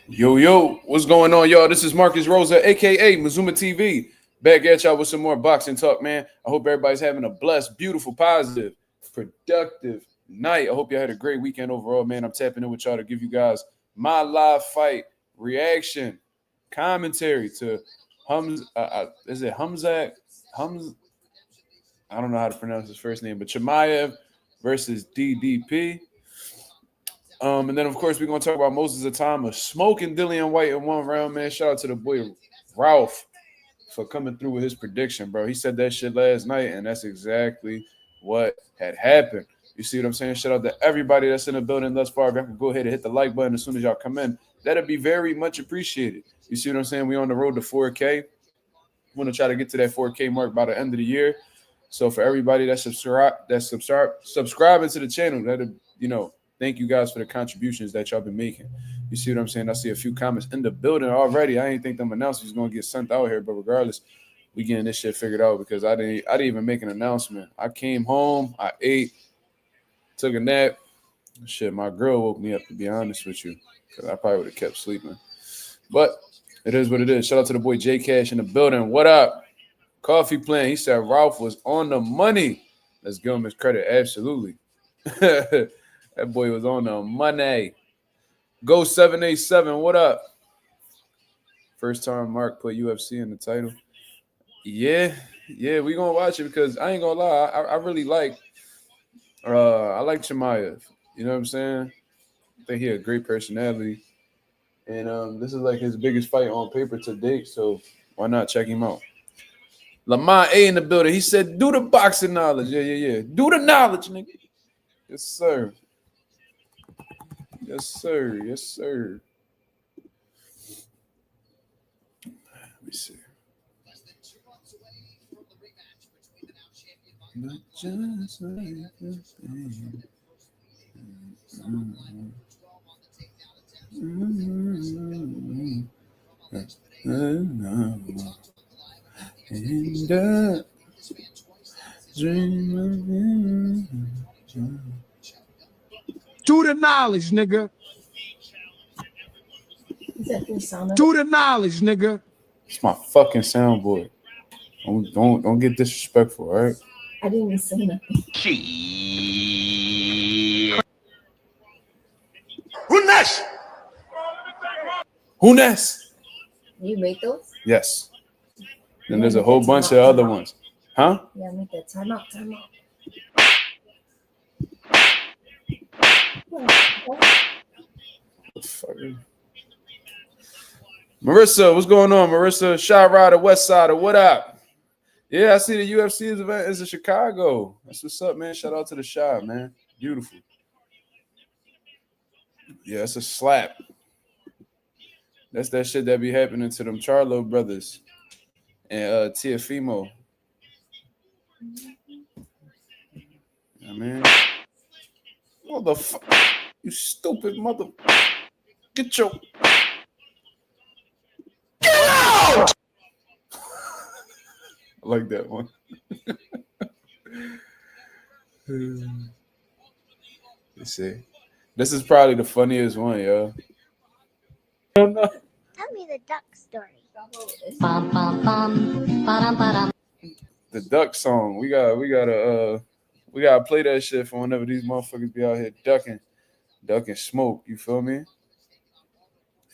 Yo, what's going on, y'all? This is Marcus Rosa, aka Mazuma TV, back at y'all with some more boxing talk, man. I hope everybody's having a blessed, beautiful, positive, productive night. I hope y'all had a great weekend overall, man. I'm tapping in with y'all to give you guys my live fight reaction, commentary to is it Khamzat? I don't know how to pronounce his first name, but Chimaev versus DDP. And then, of course, we're going to talk about Moses Itauma smoking Dillian Whyte in one round, man. Shout out to the boy Ralph for coming through with his prediction, bro. He said that shit last night, and that's exactly what had happened. You see what I'm saying? Shout out to everybody that's in the building thus far. If y'all can go ahead and hit the like button as soon as y'all come in, that'd be very much appreciated. You see what I'm saying? We on the road to 4K. We want to try to get to that 4K mark by the end of the year. So for everybody that's subscribing to the channel, that'll, thank you guys for the contributions that y'all been making. You see what I'm saying? I see a few comments in the building already. I ain't think them announcements going to get sent out here, but regardless, we getting this shit figured out because I didn't even make an announcement. I came home, I ate, took a nap. Shit, my girl woke me up, to be honest with you, because I probably would have kept sleeping. But it is what it is. Shout out to the boy J Cash in the building. What up? Coffee Plan. He said Ralph was on the money. Let's give him his credit. Absolutely. That boy was on the money. Go 787. What up? First time Mark put UFC in the title. Yeah, we gonna watch it because I ain't gonna lie. I really like I like Chimaev. You know what I'm saying? I think he had a great personality. And this is like his biggest fight on paper to date. So why not check him out? Lamont A in the building. He said, do the boxing knowledge. Yeah. Do the knowledge, nigga. Yes, sir. Yes, sir. Let me see. But just like do the knowledge, nigga. Do the knowledge, nigga. It's my fucking soundboard. Don't get disrespectful, all right? I didn't even say nothing. Who next? You make those? Yes. And there's a whole bunch of other ones. Huh? Yeah, make that time out. Marissa, what's going on, Marissa? Shot Rider, West Sider, what up? Yeah, I see the UFC event is in Chicago. That's what's up, man. Shout out to the shot, man. Beautiful. Yeah, it's a slap. That's that shit that be happening to them Charlo brothers and Tiafimo. Yeah, man. Motherfucker. You stupid mother. Get out! I like that one. You see, this is probably the funniest one, yo. I don't know. Tell me the duck story. The duck song. We gotta play that shit for whenever these motherfuckers be out here ducking smoke. You feel me?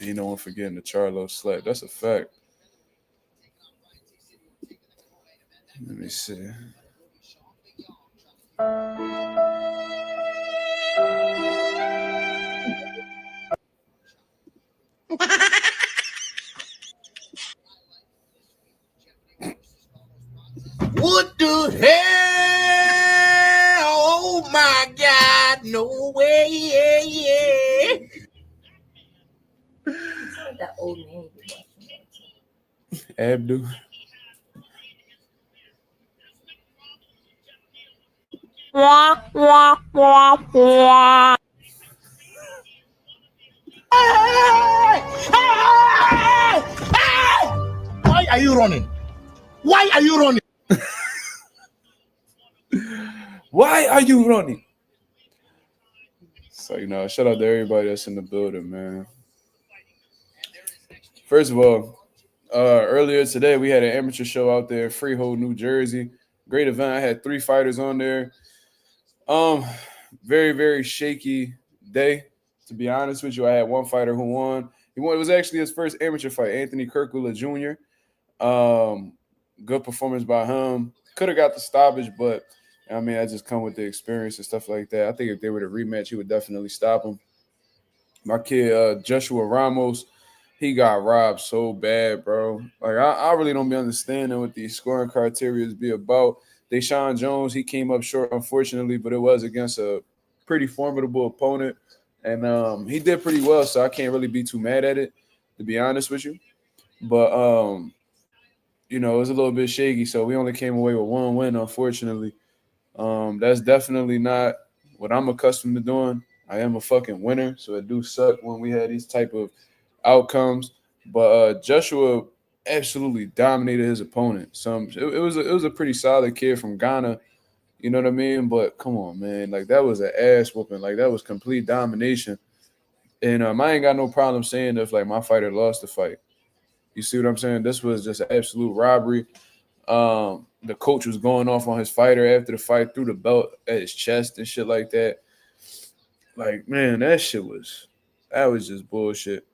Ain't no one forgetting the Charlo slap. That's a fact. Let me see. What the hell? Oh my God! No way! Yeah. It's like that old man. Abdul. Why are you running? Why are you running? Why are you running? So, shout out to everybody that's in the building, man. First of all, earlier today we had an amateur show out there in Freehold, New Jersey. Great event. I had 3 fighters on there. Very, very shaky day, to be honest with you. I had one fighter who won. It was actually his first amateur fight, Anthony Kirkula Jr. Good performance by him. Could have got the stoppage, but I mean, I just come with the experience and stuff like that. I think if they were to rematch, he would definitely stop him. My kid, Joshua Ramos, he got robbed so bad, bro. Like, I really don't be understanding what these scoring criteria be about. Deshaun Jones, he came up short, unfortunately, but it was against a pretty formidable opponent. And he did pretty well, so I can't really be too mad at it, to be honest with you. But, it was a little bit shaky, so we only came away with 1 win, unfortunately. That's definitely not what I'm accustomed to doing. I am a fucking winner, so it do suck when we had these type of outcomes. But Joshua absolutely dominated his opponent. It was a pretty solid kid from Ghana, you know what I mean? But come on, man, like that was an ass whooping. Like that was complete domination. And I ain't got no problem saying if like my fighter lost the fight. You see what I'm saying? This was just an absolute robbery. The coach was going off on his fighter after the fight, threw the belt at his chest and shit like that. Like, man, that was just bullshit.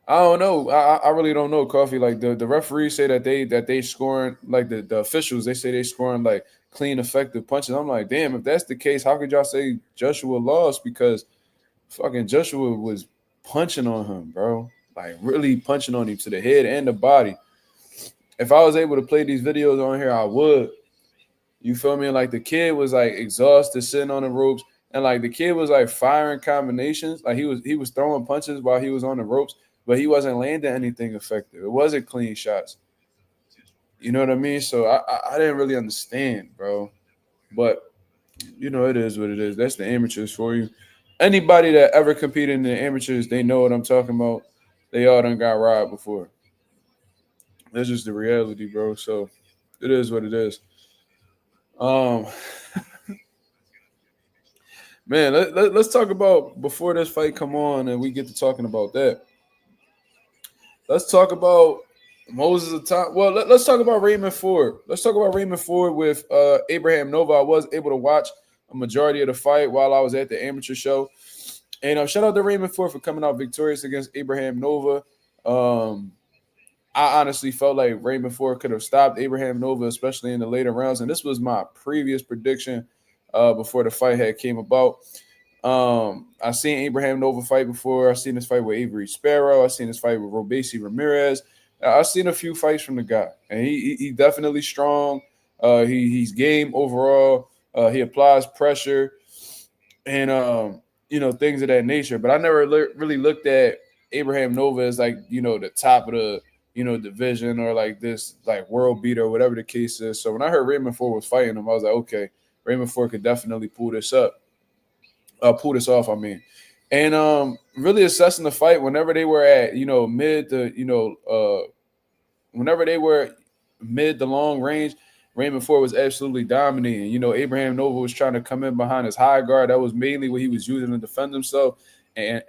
I don't know. I really don't know, Coffee. Like the referees say that they scoring, like the officials, they say they scoring like clean, effective punches. I'm like, damn, if that's the case, how could y'all say Joshua lost? Because fucking Joshua was punching on him, bro. Like really punching on him to the head and the body. If I was able to play these videos on here, I would. You feel me? Like the kid was like exhausted, sitting on the ropes, and like the kid was like firing combinations. Like he was throwing punches while he was on the ropes, but he wasn't landing anything effective. It wasn't clean shots. You know what I mean? So I didn't really understand, bro. But it is what it is. That's the amateurs for you. Anybody that ever competed in the amateurs, they know what I'm talking about. They all done got robbed before. That's just the reality, bro. So it is what it is. Man, let's talk about before this fight come on and we get to talking about that. Let's talk about Moses Itauma. Well, let's talk about Raymond Ford. Let's talk about Raymond Ford with Abraham Nova. I was able to watch a majority of the fight while I was at the amateur show. And shout out to Raymond Ford for coming out victorious against Abraham Nova. I honestly felt like Raymond Ford could have stopped Abraham Nova, especially in the later rounds. And this was my previous prediction before the fight had came about. I've seen Abraham Nova fight before. I've seen this fight with Avery Sparrow. I've seen this fight with Robesi Ramirez. I've seen a few fights from the guy, and he definitely strong. He's game overall. He applies pressure and things of that nature. But I never really looked at Abraham Nova as like the top of the division or like this like world beater or whatever the case is. So when I heard Raymond Ford was fighting him, I was like, okay, Raymond Ford could definitely pull this off. I mean, and really assessing the fight whenever they were at mid to whenever they were mid to long range, Raymond Ford was absolutely dominating. Abraham Nova was trying to come in behind his high guard. That was mainly what he was using to defend himself. And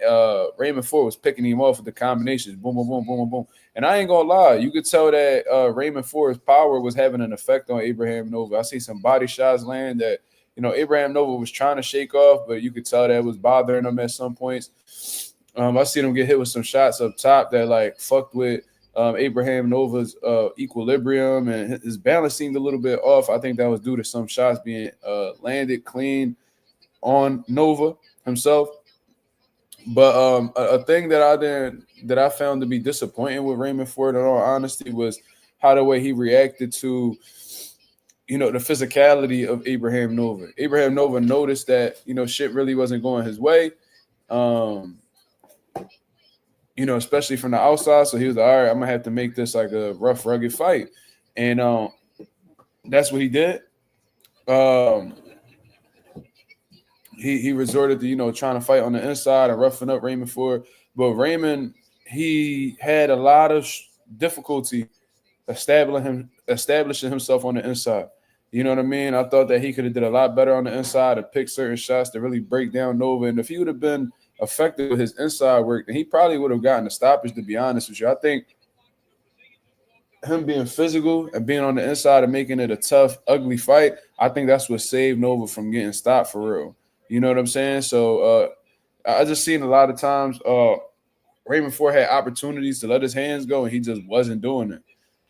Raymond Ford was picking him off with the combinations, boom, boom, boom, boom, boom, boom. And I ain't gonna lie, you could tell that Raymond Ford's power was having an effect on Abraham Nova. I see some body shots land that Abraham Nova was trying to shake off, but you could tell that it was bothering him at some points. I seen him get hit with some shots up top that like fucked with Abraham Nova's equilibrium, and his balance seemed a little bit off. I think that was due to some shots being landed clean on Nova himself. But a thing that I found to be disappointing with Raymond Ford, in all honesty, was how the way he reacted to the physicality of Abraham Nova. Abraham Nova noticed that shit really wasn't going his way, especially from the outside. So he was like, all right, I'm gonna have to make this like a rough, rugged fight, and that's what he did. He resorted to trying to fight on the inside and roughing up Raymond Ford, but Raymond, he had a lot of difficulty establishing himself on the inside. You know what I mean? I thought that he could have did a lot better on the inside to pick certain shots to really break down Nova. And if he would have been effective with his inside work, then he probably would have gotten the stoppage, to be honest with you. I think him being physical and being on the inside and making it a tough, ugly fight, I think that's what saved Nova from getting stopped for real. You know what I'm saying? So I just seen a lot of times Raymond Ford had opportunities to let his hands go and he just wasn't doing it.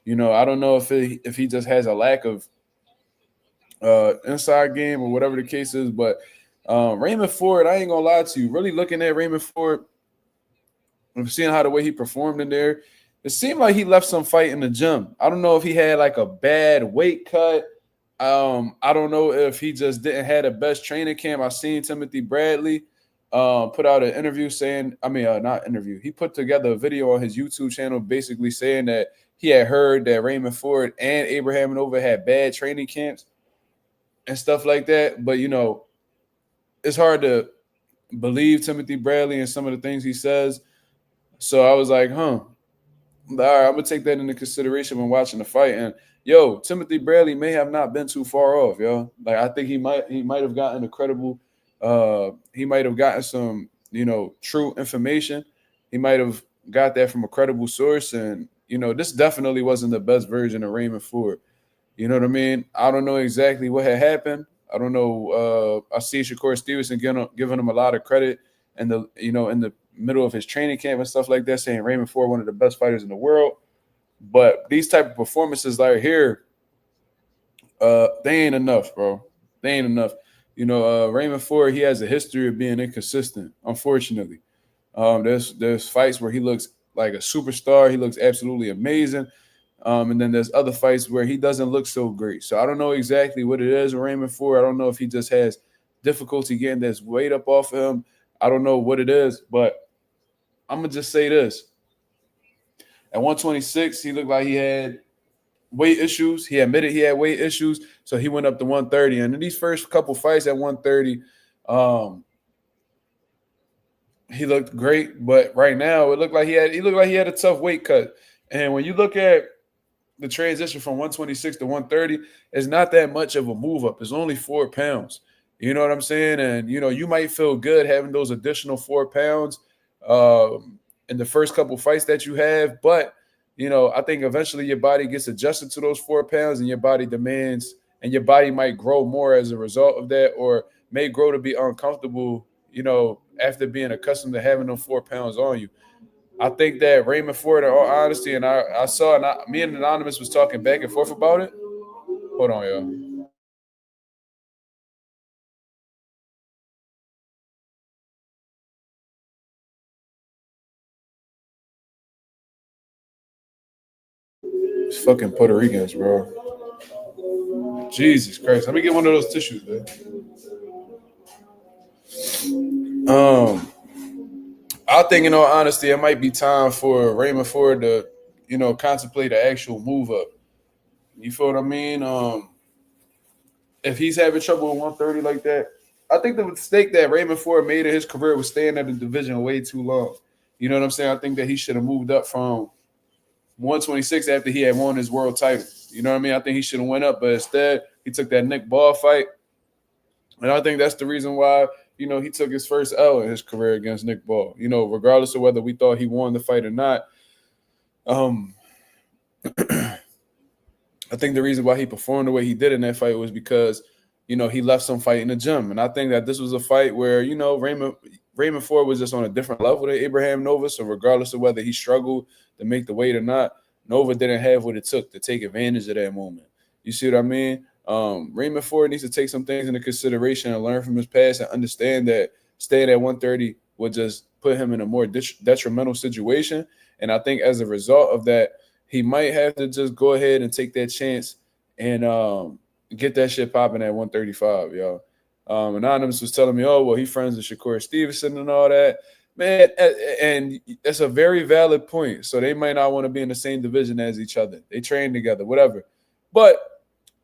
You know, I don't know if he just has a lack of inside game or whatever the case is, but Raymond Ford, I ain't gonna lie to you, really looking at Raymond Ford and seeing how the way he performed in there, it seemed like he left some fight in the gym. I don't know if he had like a bad weight cut. I don't know if he just didn't have the best training camp. I seen Timothy Bradley put out an interview saying, not interview. He put together a video on his YouTube channel basically saying that he had heard that Raymond Ford and Abraham Nova had bad training camps and stuff like that. But, you know, it's hard to believe Timothy Bradley and some of the things he says. So I was like, all right, I'm going to take that into consideration when watching the fight. And, yo, Timothy Bradley may have not been too far off, yo. Like, I think he might have gotten a credible he might have gotten some, you know, true information. He might have got that from a credible source. And, you know, this definitely wasn't the best version of Raymond Ford. You know what I mean? I don't know exactly what had happened. I don't know. I see Shakur Stevenson giving him a lot of credit in the middle of his training camp and stuff like that, saying Raymond Ford one of the best fighters in the world. But these type of performances like here, they ain't enough, bro. They ain't enough. You know, Raymond Ford, he has a history of being inconsistent, unfortunately. There's fights where he looks like a superstar. He looks absolutely amazing. And then there's other fights where he doesn't look so great. So I don't know exactly what it is with Raymond Ford. I don't know if he just has difficulty getting this weight up off of him. I don't know what it is, but I'm going to just say this. At 126, he looked like he had weight issues. He admitted he had weight issues, so he went up to 130. And in these first couple fights at 130, he looked great. But right now, it looked like he had a tough weight cut. And when you look at the transition from 126 to 130, it's not that much of a move up. It's only 4 pounds. You know what I'm saying? And, you know, you might feel good having those additional 4 pounds in the first couple fights that you have. But, you know, I think eventually your body gets adjusted to those 4 pounds and your body demands, and your body might grow more as a result of that, or may grow to be uncomfortable, you know, after being accustomed to having them 4 pounds on you. I think that Raymond Ford, in all honesty, and I saw, and me and Anonymous was talking back and forth about it. Hold on, yo. It's fucking Puerto Ricans, bro. Jesus Christ. Let me get one of those tissues, man. I think, in all honesty, it might be time for Raymond Ford to, you know, contemplate an actual move up. You feel what I mean? If he's having trouble with 130 like that, I think the mistake that Raymond Ford made in his career was staying at the division way too long. You know what I'm saying? I think that he should have moved up from 126 after he had won his world title. You know what I mean? I think he should have went up, but instead he took that Nick Ball fight. And I think that's the reason why, you know, he took his first L in his career against Nick Ball. You know, regardless of whether we thought he won the fight or not. I think the reason why he performed the way he did in that fight was because, you know, he left some fight in the gym. And I think that this was a fight where, you know, Raymond Ford was just on a different level than Abraham Nova. So regardless of whether he struggled to make the weight or not, Nova didn't have what it took to take advantage of that moment. You see what I mean? Raymond Ford needs to take some things into consideration and learn from his past and understand that staying at 130 would just put him in a more detrimental situation. And I think as a result of that, he might have to just go ahead and take that chance and get that shit popping at 135, y'all. Anonymous was telling me, oh, well, he friends with Shakur Stevenson and all that. Man, and that's a very valid point. So they might not want to be in the same division as each other. They train together, whatever. But,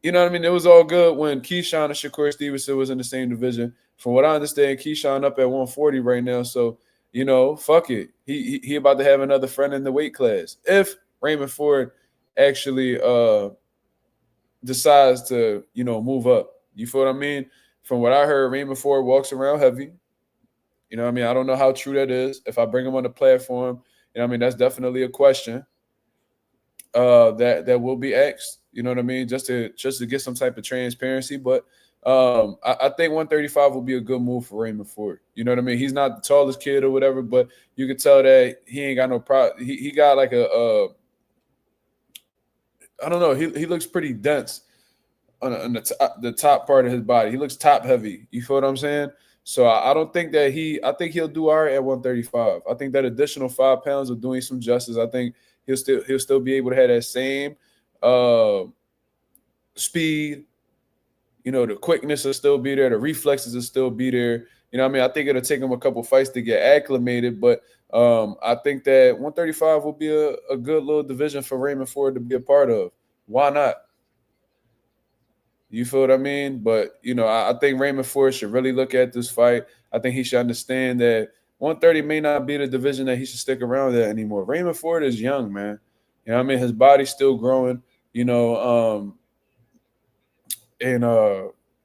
you know what I mean? It was all good when Keyshawn and Shakur Stevenson was in the same division. From what I understand, Keyshawn up at 140 right now. So, you know, fuck it. He about to have another friend in the weight class. If Raymond Ford actually decides to, move up. You feel what I mean? From what I heard, Raymond Ford walks around heavy. You know what I mean? I don't know how true that is. If I bring him on the platform, that's definitely a question that will be asked. You know what I mean? Just to get some type of transparency. But I think 135 will be a good move for Raymond Ford. You know what I mean? He's not the tallest kid or whatever, but you can tell that he ain't got no problem. He got like I don't know. He looks pretty dense on the top part of his body. He looks top heavy. You feel what I'm saying? So I don't think that I think he'll do all right at 135. I think that additional 5 pounds of doing some justice. I think he'll still be able to have that same speed. The quickness will still be there. The reflexes will still be there. You know what I mean? I think it'll take him a couple fights to get acclimated, but I think that 135 will be a good little division for Raymond Ford to be a part of. Why not? You feel what I mean? But, I think Raymond Ford should really look at this fight. I think he should understand that 130 may not be the division that he should stick around at anymore. Raymond Ford is young, man. You know what I mean? His body's still growing, and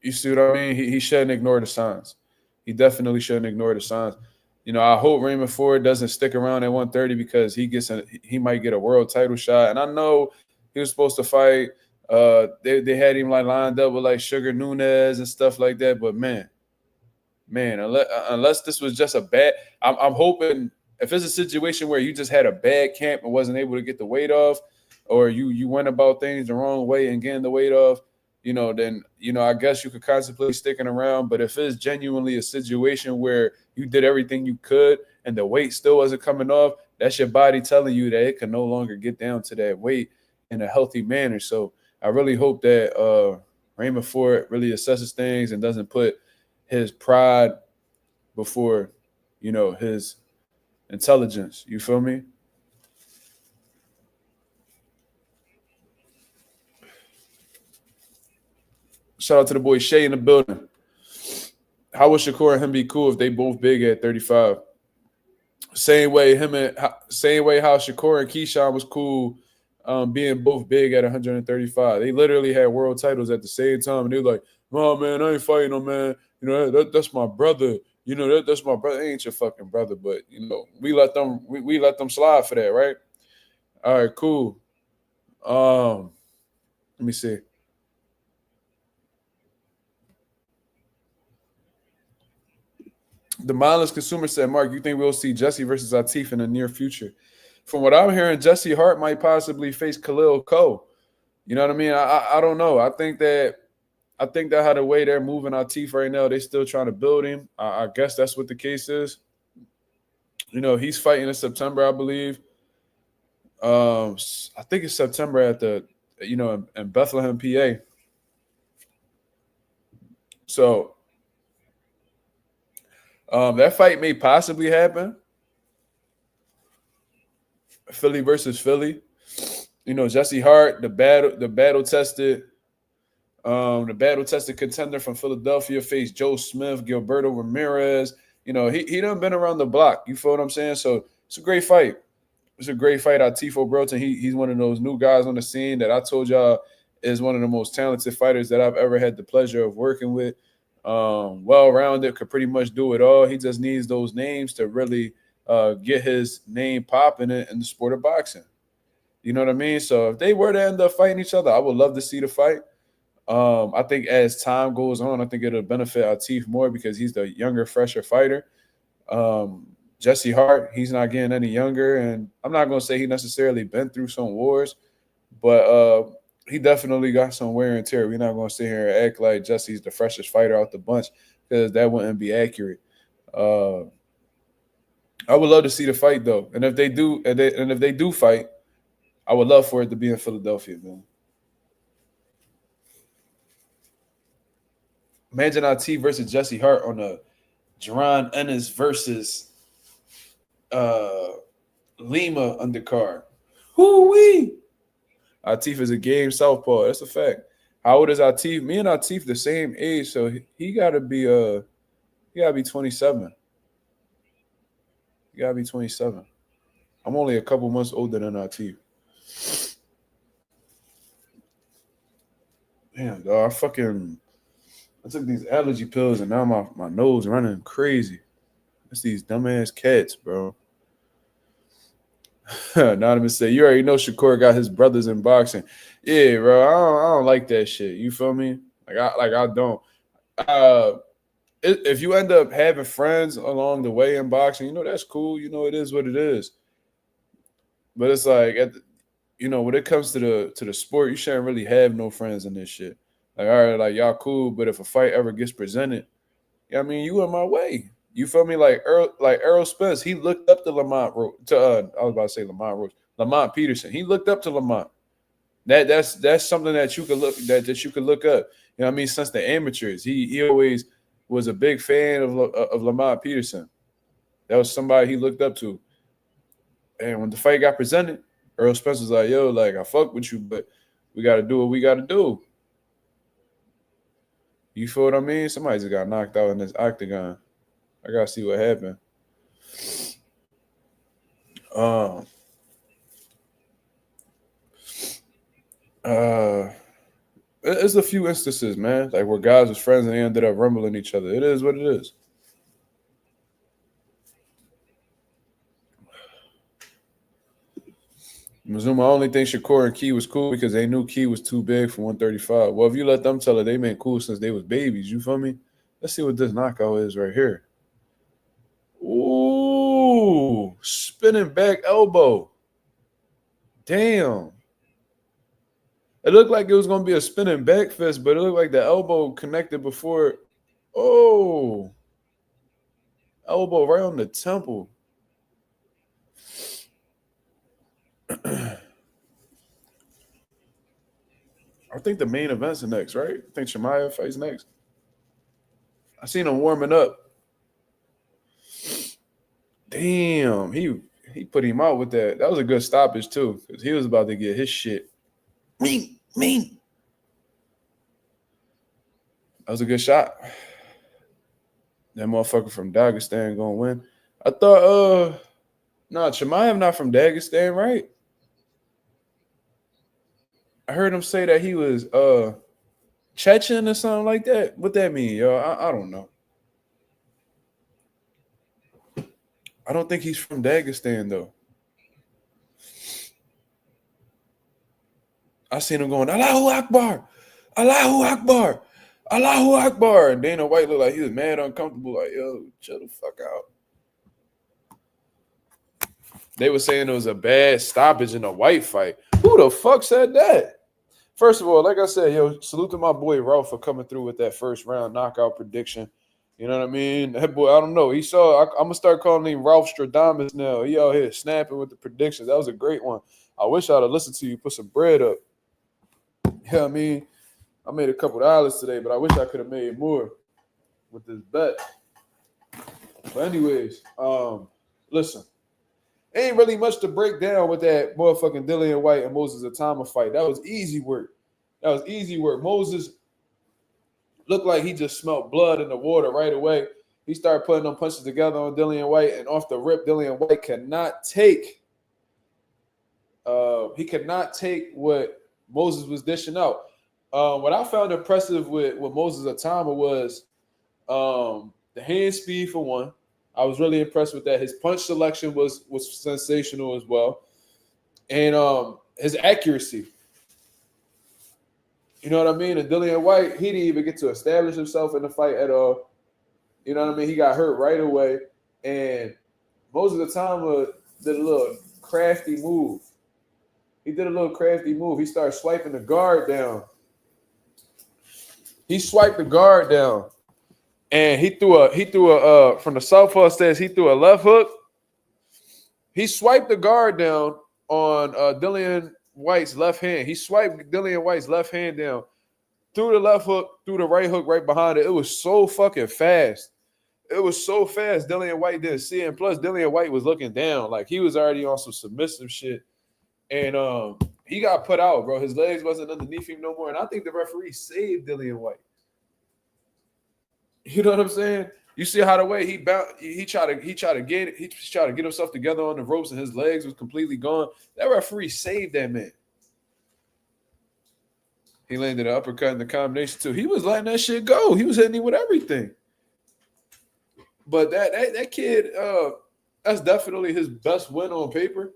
you see what I mean? He shouldn't ignore the signs. He definitely shouldn't ignore the signs. I hope Raymond Ford doesn't stick around at 130 because he might get a world title shot. And I know he was supposed to fight. They had him like lined up with like Sugar Nunez and stuff like that. But man, unless this was just a bad, I'm hoping if it's a situation where you just had a bad camp and wasn't able to get the weight off, or you went about things the wrong way and getting the weight off, then I guess you could contemplate sticking around. But if it's genuinely a situation where you did everything you could and the weight still wasn't coming off, that's your body telling you that it can no longer get down to that weight in a healthy manner. So I really hope that Raymond Ford really assesses things and doesn't put his pride before, his intelligence. You feel me? Shout out to the boy Shay in the building. How would Shakur and him be cool if they both big at 35? Same way how Shakur and Keyshawn was cool being both big at 135. They literally had world titles at the same time, and they were like, "Oh man, I ain't fighting no man. That's my brother. That's my brother. Ain't your fucking brother, but we let them slide for that, right? All right, cool. Let me see. The mindless consumer said, Mark, you think we'll see Jesse versus Atif in the near future? From what I'm hearing, Jesse Hart might possibly face Khalil Cole. You know what I mean? I don't know. I think that how the way they're moving Atif right now, they're still trying to build him. I guess that's what the case is. He's fighting in September, I believe. I think it's September at the, in Bethlehem, PA. So that fight may possibly happen. Philly versus Philly. Jesse Hart, the battle tested contender from Philadelphia, faced Joe Smith, Gilberto Ramirez. He done been around the block. You feel what I'm saying? So it's a great fight. It's a great fight. Atifo Burton, he's one of those new guys on the scene that I told y'all is one of the most talented fighters that I've ever had the pleasure of working with. Well-rounded, could pretty much do it all. He just needs those names to really get his name popping in the sport of boxing. You know what I mean? So if they were to end up fighting each other, I would love to see the fight. I think as time goes on, I think it'll benefit Atif more because he's the younger, fresher fighter. Jesse Hart, he's not getting any younger, and I'm not going to say he necessarily been through some wars, but he definitely got some wear and tear. We're not going to sit here and act like Jesse's the freshest fighter out the bunch because that wouldn't be accurate. I would love to see the fight though, and if they do fight, I would love for it to be in Philadelphia, man. Imagine Atif versus Jesse Hart on a Jaron Ennis versus Lima undercard. Hoo-wee! Atif is a game southpaw. That's a fact. How old is Atif? Me and Atif the same age, so he gotta be 27. He gotta be 27. I'm only a couple months older than Atif. Damn, dog. I took these allergy pills and now my nose running crazy. It's these dumbass cats, bro. Anonymous said, you already know Shakur got his brothers in boxing. Yeah, bro. I don't like that shit. You feel me? I don't. If you end up having friends along the way in boxing, you know, that's cool. You know, it is what it is. But it's like, when it comes to the sport, you shouldn't really have no friends in this shit. Like, all right, like y'all cool, but if a fight ever gets presented, I mean, you in my way. You feel me? Like Errol Spence, he looked up to Lamont Peterson. He looked up to Lamont. That's something that you could look up. You know what I mean? Since the amateurs, he always was a big fan of Lamont Peterson. That was somebody he looked up to. And when the fight got presented, Errol Spence was like, yo, like, I fuck with you, but we got to do what we got to do. You feel what I mean? Somebody just got knocked out in this octagon. I got to see what happened. It's a few instances, man, like where guys was friends and they ended up rumbling each other. It is what it is. Mazuma only think Shakur and Key was cool because they knew Key was too big for 135. Well, if you let them tell it, they been cool since they was babies. You feel me? Let's see what this knockout is right here. Ooh, spinning back elbow. Damn. It looked like it was going to be a spinning back fist, but it looked like the elbow connected before. Oh. Elbow right on the temple. I think the main event's next, right? I think Chimaev fights next. I seen him warming up. Damn, he put him out with that. That was a good stoppage too, because he was about to get his shit. Mean. That was a good shot. That motherfucker from Dagestan gonna win. I thought, Chimaev not from Dagestan, right? I heard him say that he was Chechen or something like that. What that mean, yo? I don't know. I don't think he's from Dagestan, though. I seen him going, Allahu Akbar, Allahu Akbar, Allahu Akbar. And Dana White looked like he was mad uncomfortable, like, yo, chill the fuck out. They were saying it was a bad stoppage in a Whyte fight. Who the fuck said that? First of all, like I said, yo, salute to my boy Ralph for coming through with that first round knockout prediction. You know what I mean? That boy, I don't know. I'm going to start calling him Ralph Stradamus now. He out here snapping with the predictions. That was a great one. I wish I'd have listened to you, put some bread up. Yeah, I mean, I made a couple dollars today, but I wish I could have made more with this bet. But anyways, listen. Ain't really much to break down with that motherfucking Dillian Whyte and Moses Itauma fight. That was easy work. Moses looked like he just smelled blood in the water right away. He started putting them punches together on Dillian Whyte, and off the rip, Dillian Whyte cannot take what Moses was dishing out. What I found impressive with Moses Itauma was the hand speed for one. I was really impressed with that. His punch selection was sensational as well. And his accuracy. You know what I mean? And Dillian Whyte, he didn't even get to establish himself in the fight at all. You know what I mean? He got hurt right away. And Moses Itauma did a little crafty move. He started swiping the guard down. He swiped the guard down. And he threw a from the southpaw stance, he threw a left hook. He swiped the guard down on Dillian Whyte's left hand. He swiped Dillian Whyte's left hand down, threw the left hook, threw the right hook right behind it. It was so fucking fast. Dillian Whyte didn't see it. And plus, Dillian Whyte was looking down. Like, he was already on some submissive shit. And he got put out, bro. His legs wasn't underneath him no more. And I think the referee saved Dillian Whyte. You know what I'm saying? You see how the way he tried to get himself together on the ropes and his legs was completely gone. That referee saved that man. He landed an uppercut in the combination too. He was letting that shit go. He was hitting him with everything. But that kid, that's definitely his best win on paper.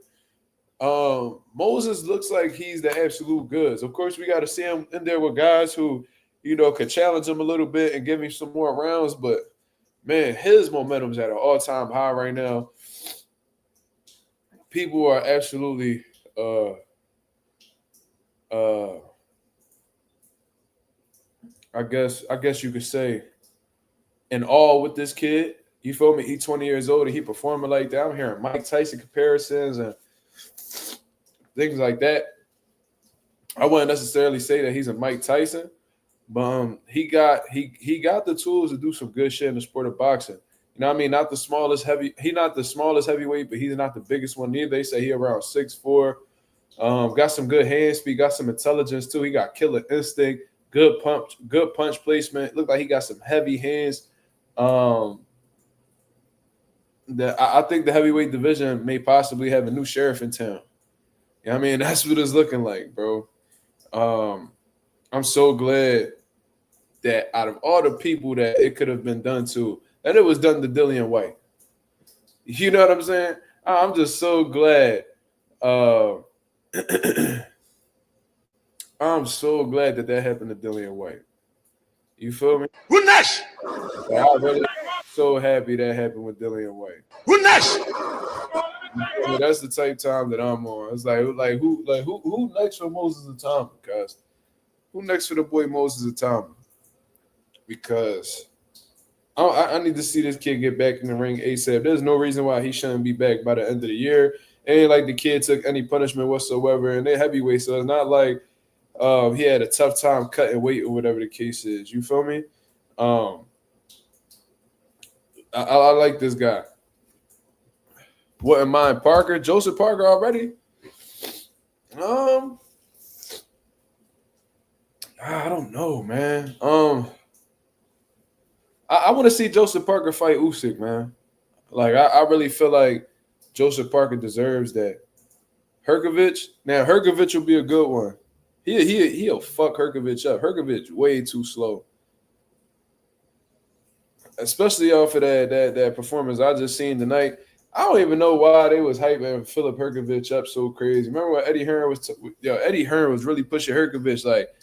Moses looks like he's the absolute goods. Of course, we got to see him in there with guys who, could challenge him a little bit and give him some more rounds. But man, his momentum's at an all-time high right now. People are absolutely I guess you could say in awe with this kid. You feel me? He's 20 years old and he performing like that. I'm hearing Mike Tyson comparisons and things like that. I wouldn't necessarily say that he's a Mike Tyson, but he got the tools to do some good shit in the sport of boxing. You know what I mean? Not the smallest heavyweight, but he's not the biggest one neither. They say he around 6'4". Got some good hand speed, got some intelligence too. He got killer instinct, good punch placement. Looked like he got some heavy hands. I think the heavyweight division may possibly have a new sheriff in town. You know what I mean? That's what it's looking like, bro. I'm so glad that out of all the people that it could have been done to, that it was done to Dillian Whyte. You know what I'm saying? I'm just so glad. I'm so glad that happened to Dillian Whyte. You feel me? Who next? I'm really so happy that happened with Dillian Whyte. Who next? Yeah, that's the type time that I'm on. It's who next for Moses Itauma, guys? Who next for the boy Moses Itauma? Because I need to see this kid get back in the ring ASAP. There's no reason why he shouldn't be back by the end of the year. It ain't like the kid took any punishment whatsoever, and they're heavyweight, so it's not like he had a tough time cutting weight or whatever the case is. You feel me? I like this guy. Wouldn't mind Parker, Joseph Parker already. I don't know, man. I want to see Joseph Parker fight Usyk, man. Like I really feel like Joseph Parker deserves that. Herkovich will be a good one. He'll fuck Herkovich up. Herkovich way too slow. Especially off of that performance I just seen tonight. I don't even know why they was hyping Philip Herkovich up so crazy. Remember when Eddie Hearn was really pushing Herkovich like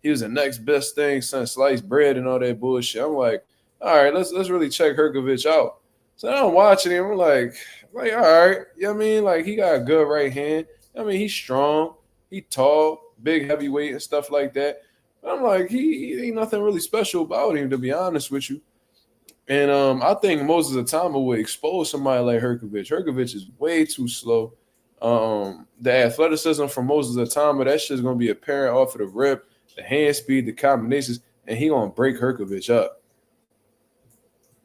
he was the next best thing since sliced bread and all that bullshit. I'm like, all right, let's really check Herkovich out. So I'm watching him. I'm like, all right, you know what I mean? Like he got a good right hand. I mean, he's strong, he tall, big heavyweight and stuff like that. But I'm like, he ain't nothing really special about him, to be honest with you. And I think Moses Itauma would expose somebody like Herkovich. Herkovich is way too slow. The athleticism from Moses Itauma, that shit's gonna be apparent off of the rip, the hand speed, the combinations, and he gonna break Herkovich up.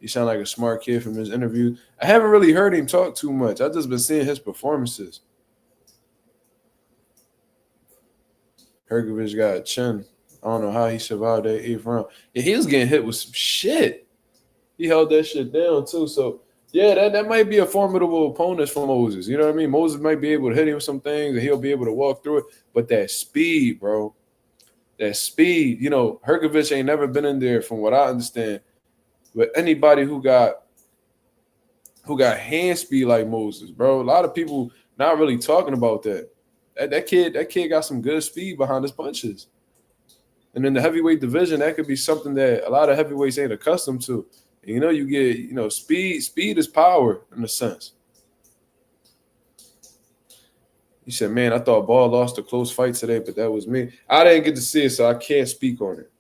He sound like a smart kid from his interview. I haven't really heard him talk too much. I've just been seeing his performances. Herkovich got a chin. I don't know how he survived that 8th round. Yeah, he was getting hit with some shit. He held that shit down too. So yeah, that might be a formidable opponent for Moses. You know what I mean? Moses might be able to hit him with some things and he'll be able to walk through it. But that speed, bro. That speed, Herkovich ain't never been in there from what I understand. But anybody who got hand speed like Moses, bro. A lot of people not really talking about that. That kid got some good speed behind his punches. And in the heavyweight division, that could be something that a lot of heavyweights ain't accustomed to. And, you get, speed. Speed is power in a sense. He said, man, I thought Ball lost a close fight today, but that was me. I didn't get to see it, so I can't speak on it.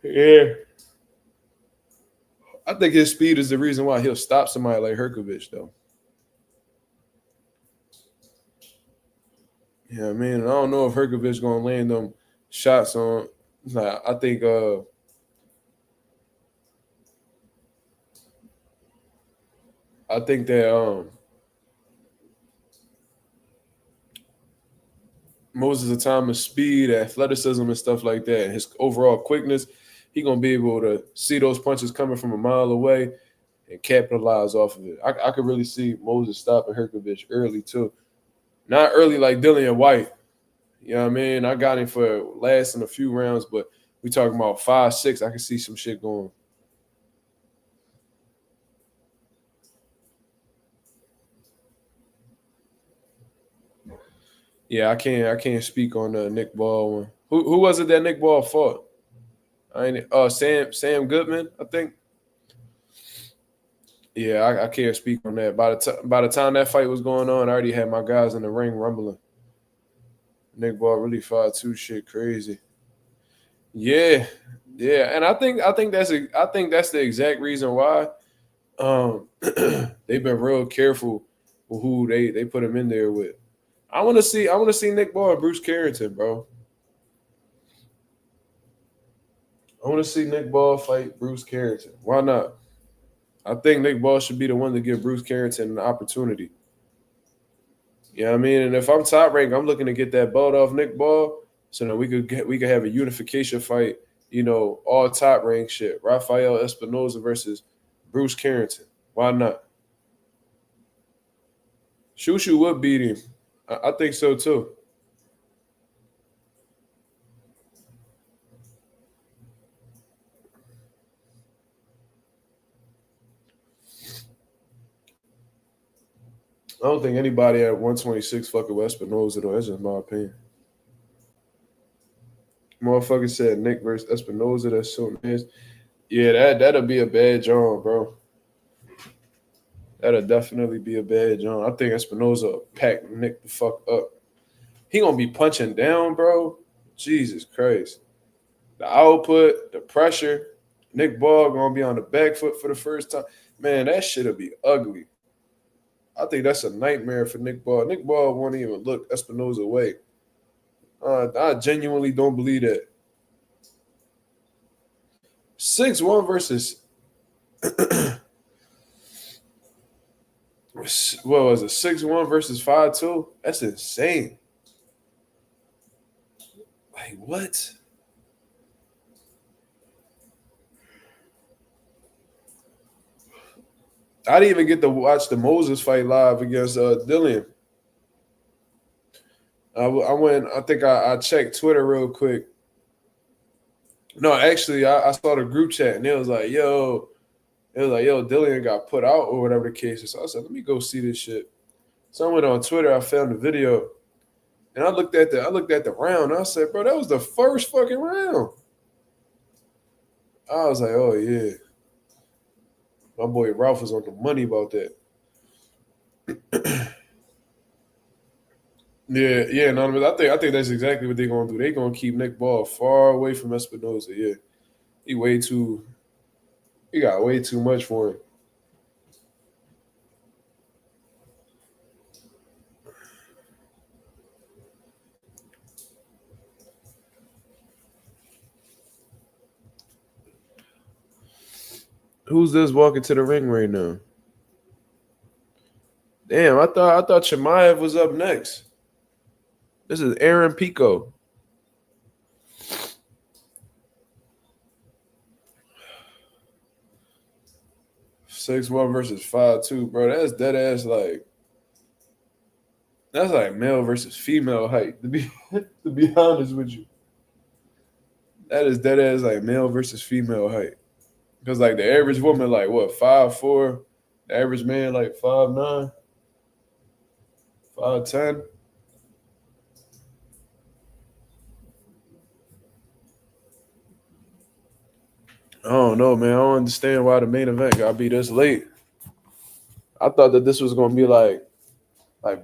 Yeah. I think his speed is the reason why he'll stop somebody like Herkovich, though. Yeah, I mean, I don't know if Herkovich gonna land them shots on. I think that Moses Itauma's speed, athleticism, and stuff like that, and his overall quickness, he gonna be able to see those punches coming from a mile away and capitalize off of it. I could really see Moses stopping Herkovich early too. Not early like Dillian Whyte. You know what I mean? I got him for lasting a few rounds, but we talking about 5, 6. I can see some shit going. Yeah, I can't speak on the Nick Ball one. Who was it that Nick Ball fought? Sam Goodman, I think. Yeah, I can't speak on that. By the time that fight was going on, I already had my guys in the ring rumbling. Nick Ball really fought too shit crazy. Yeah, and I think that's the exact reason why they've been real careful with who they put him in there with. I want to see Nick Ball and Bruce Carrington, bro. I want to see Nick Ball fight Bruce Carrington. Why not? I think Nick Ball should be the one to give Bruce Carrington an opportunity. You know what I mean? And if I'm top rank, I'm looking to get that belt off Nick Ball so that we could have a unification fight, you know, all top rank shit. Rafael Espinoza versus Bruce Carrington. Why not? Shushu would beat him. I think so too. I don't think anybody at 126 fucking with Espinoza, though. That's just my opinion. Motherfucker said Nick versus Espinoza. That's so nice. Yeah, that'll be a bad job, bro. That'll definitely be a bad job. I think Espinoza pack Nick the fuck up. He gonna be punching down, bro. Jesus Christ. The output, the pressure. Nick Ball gonna be on the back foot for the first time. Man, that shit'll be ugly. I think that's a nightmare for Nick Ball. Nick Ball won't even look Espinoza away. I genuinely don't believe that. 6-1 versus what was it? 6-1 versus 5-2? That's insane. Like what? I didn't even get to watch the Moses fight live against Dillian. I went. I think I checked Twitter real quick. No, actually, I saw the group chat and it was like, yo, Dillian got put out or whatever the case is. So I said, let me go see this shit. So I went on Twitter. I found the video, and I looked at the round. And I said, bro, that was the first fucking round. I was like, oh yeah. My boy Ralph was on the money about that. yeah. No, but I think that's exactly what they're gonna do. They're gonna keep Nick Ball far away from Espinoza. Yeah, he got way too much for him. Who's this walking to the ring right now? Damn, I thought Chimaev was up next. This is Aaron Pico. (6-1 versus 5-2, bro. That's dead ass like. That's like male versus female height. To be honest with you, that is dead ass like male versus female height. Because like the average woman like what 5'4", the average man like 5'9", 5'10". I don't know, man. I don't understand why the main event got to be this late. I thought that this was gonna be like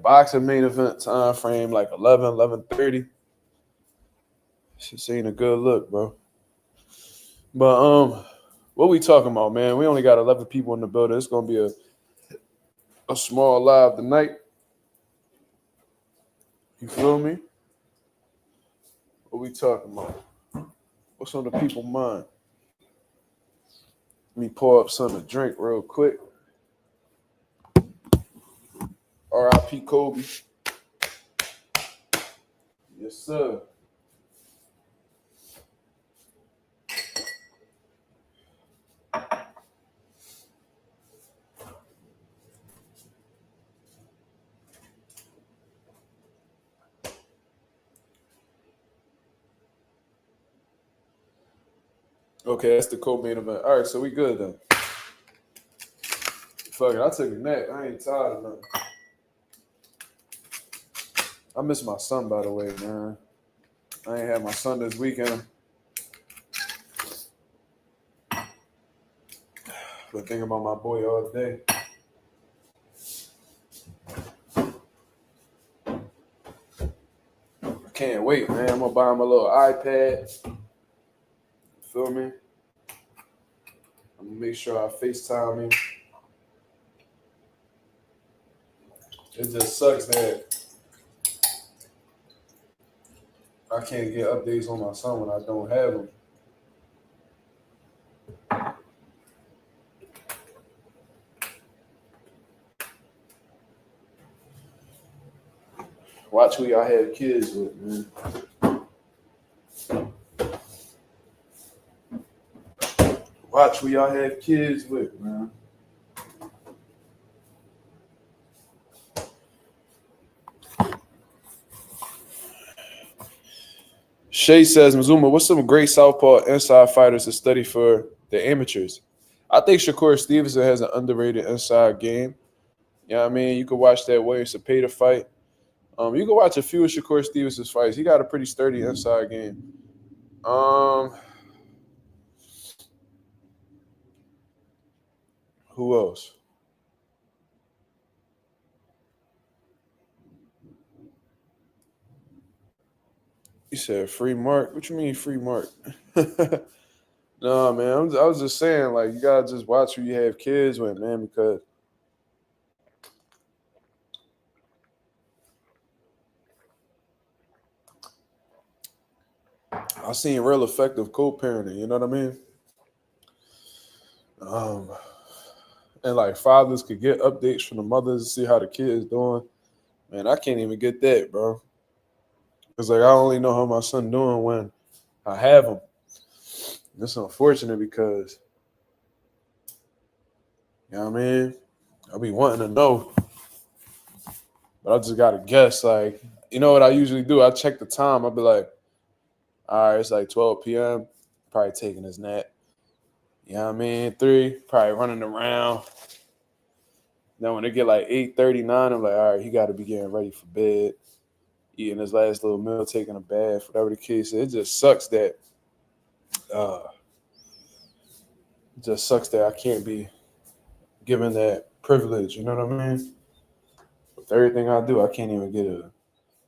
boxing main event time frame, like 11:30. This ain't a good look, bro. But what we talking about, man? We only got 11 people in the building. It's gonna be a small live tonight. You feel me? What we talking about? What's on the people's mind? Let me pour up something to drink real quick. R.I.P. Kobe. Yes, sir. Okay, that's the co-main event. All right, so we good then. Fuck it, I took a nap. I ain't tired of nothing. I miss my son, by the way, man. I ain't had my son this weekend. Been thinking about my boy all day. I can't wait, man. I'm gonna buy him a little iPad. Feel me? I'm gonna make sure I FaceTime him. It just sucks that I can't get updates on my son when I don't have them. Watch who y'all have kids with, man. Watch who y'all have kids with, man. Shay says, Mazuma, what's some great southpaw inside fighters to study for the amateurs? I think Shakur Stevenson has an underrated inside game. You know what I mean? You could watch that William Cepeda fight. You can watch a few of Shakur Stevenson's fights. He got a pretty sturdy inside game. Who else? You said free Mark? What you mean free Mark? No, man. I was just saying, like, you gotta just watch who you have kids with, man, because I've seen real effective co-parenting, you know what I mean? And like fathers could get updates from the mothers to see how the kid is doing. Man, I can't even get that, bro. It's like I only know how my son doing when I have him. It's unfortunate because, you know what I mean? I'll be wanting to know, but I just gotta guess. Like, you know what I usually do? I check the time. I'll be like, all right, it's like 12 p.m. Probably taking his nap. You know what I mean? 3, probably running around. Then when they get like 8:39, I'm like, all right, he got to be getting ready for bed, eating his last little meal, taking a bath, whatever the case is. It just sucks that I can't be given that privilege. You know what I mean? With everything I do, I can't even get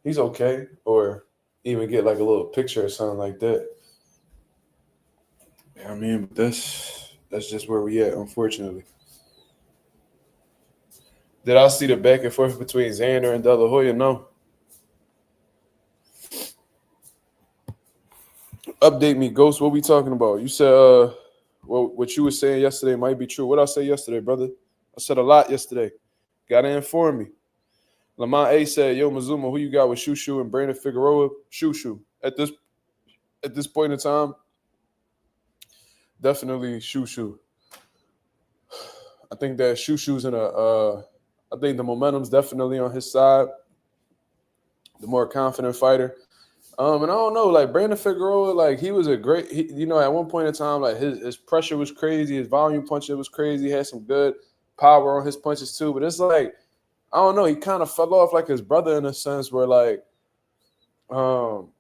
he's okay, or even get like a little picture or something like that. You know what I mean? But that's just where we at, unfortunately. Did I see the back and forth between Xander and De La Hoya? No. Update me, Ghost. What we talking about? You said what you were saying yesterday might be true. What I say yesterday, brother? I said a lot yesterday. Gotta inform me. Lamont A said, yo, Mazuma, who you got with Shushu and Brandon Figueroa? Shushu. At this point in time, definitely Shushu. I think that Shushu's I think the momentum's definitely on his side. The more confident fighter. And I don't know, like Brandon Figueroa, like he was at one point in time, like his pressure was crazy, his volume punching was crazy, he had some good power on his punches too. But it's like, I don't know, he kind of fell off like his brother in a sense where like, I don't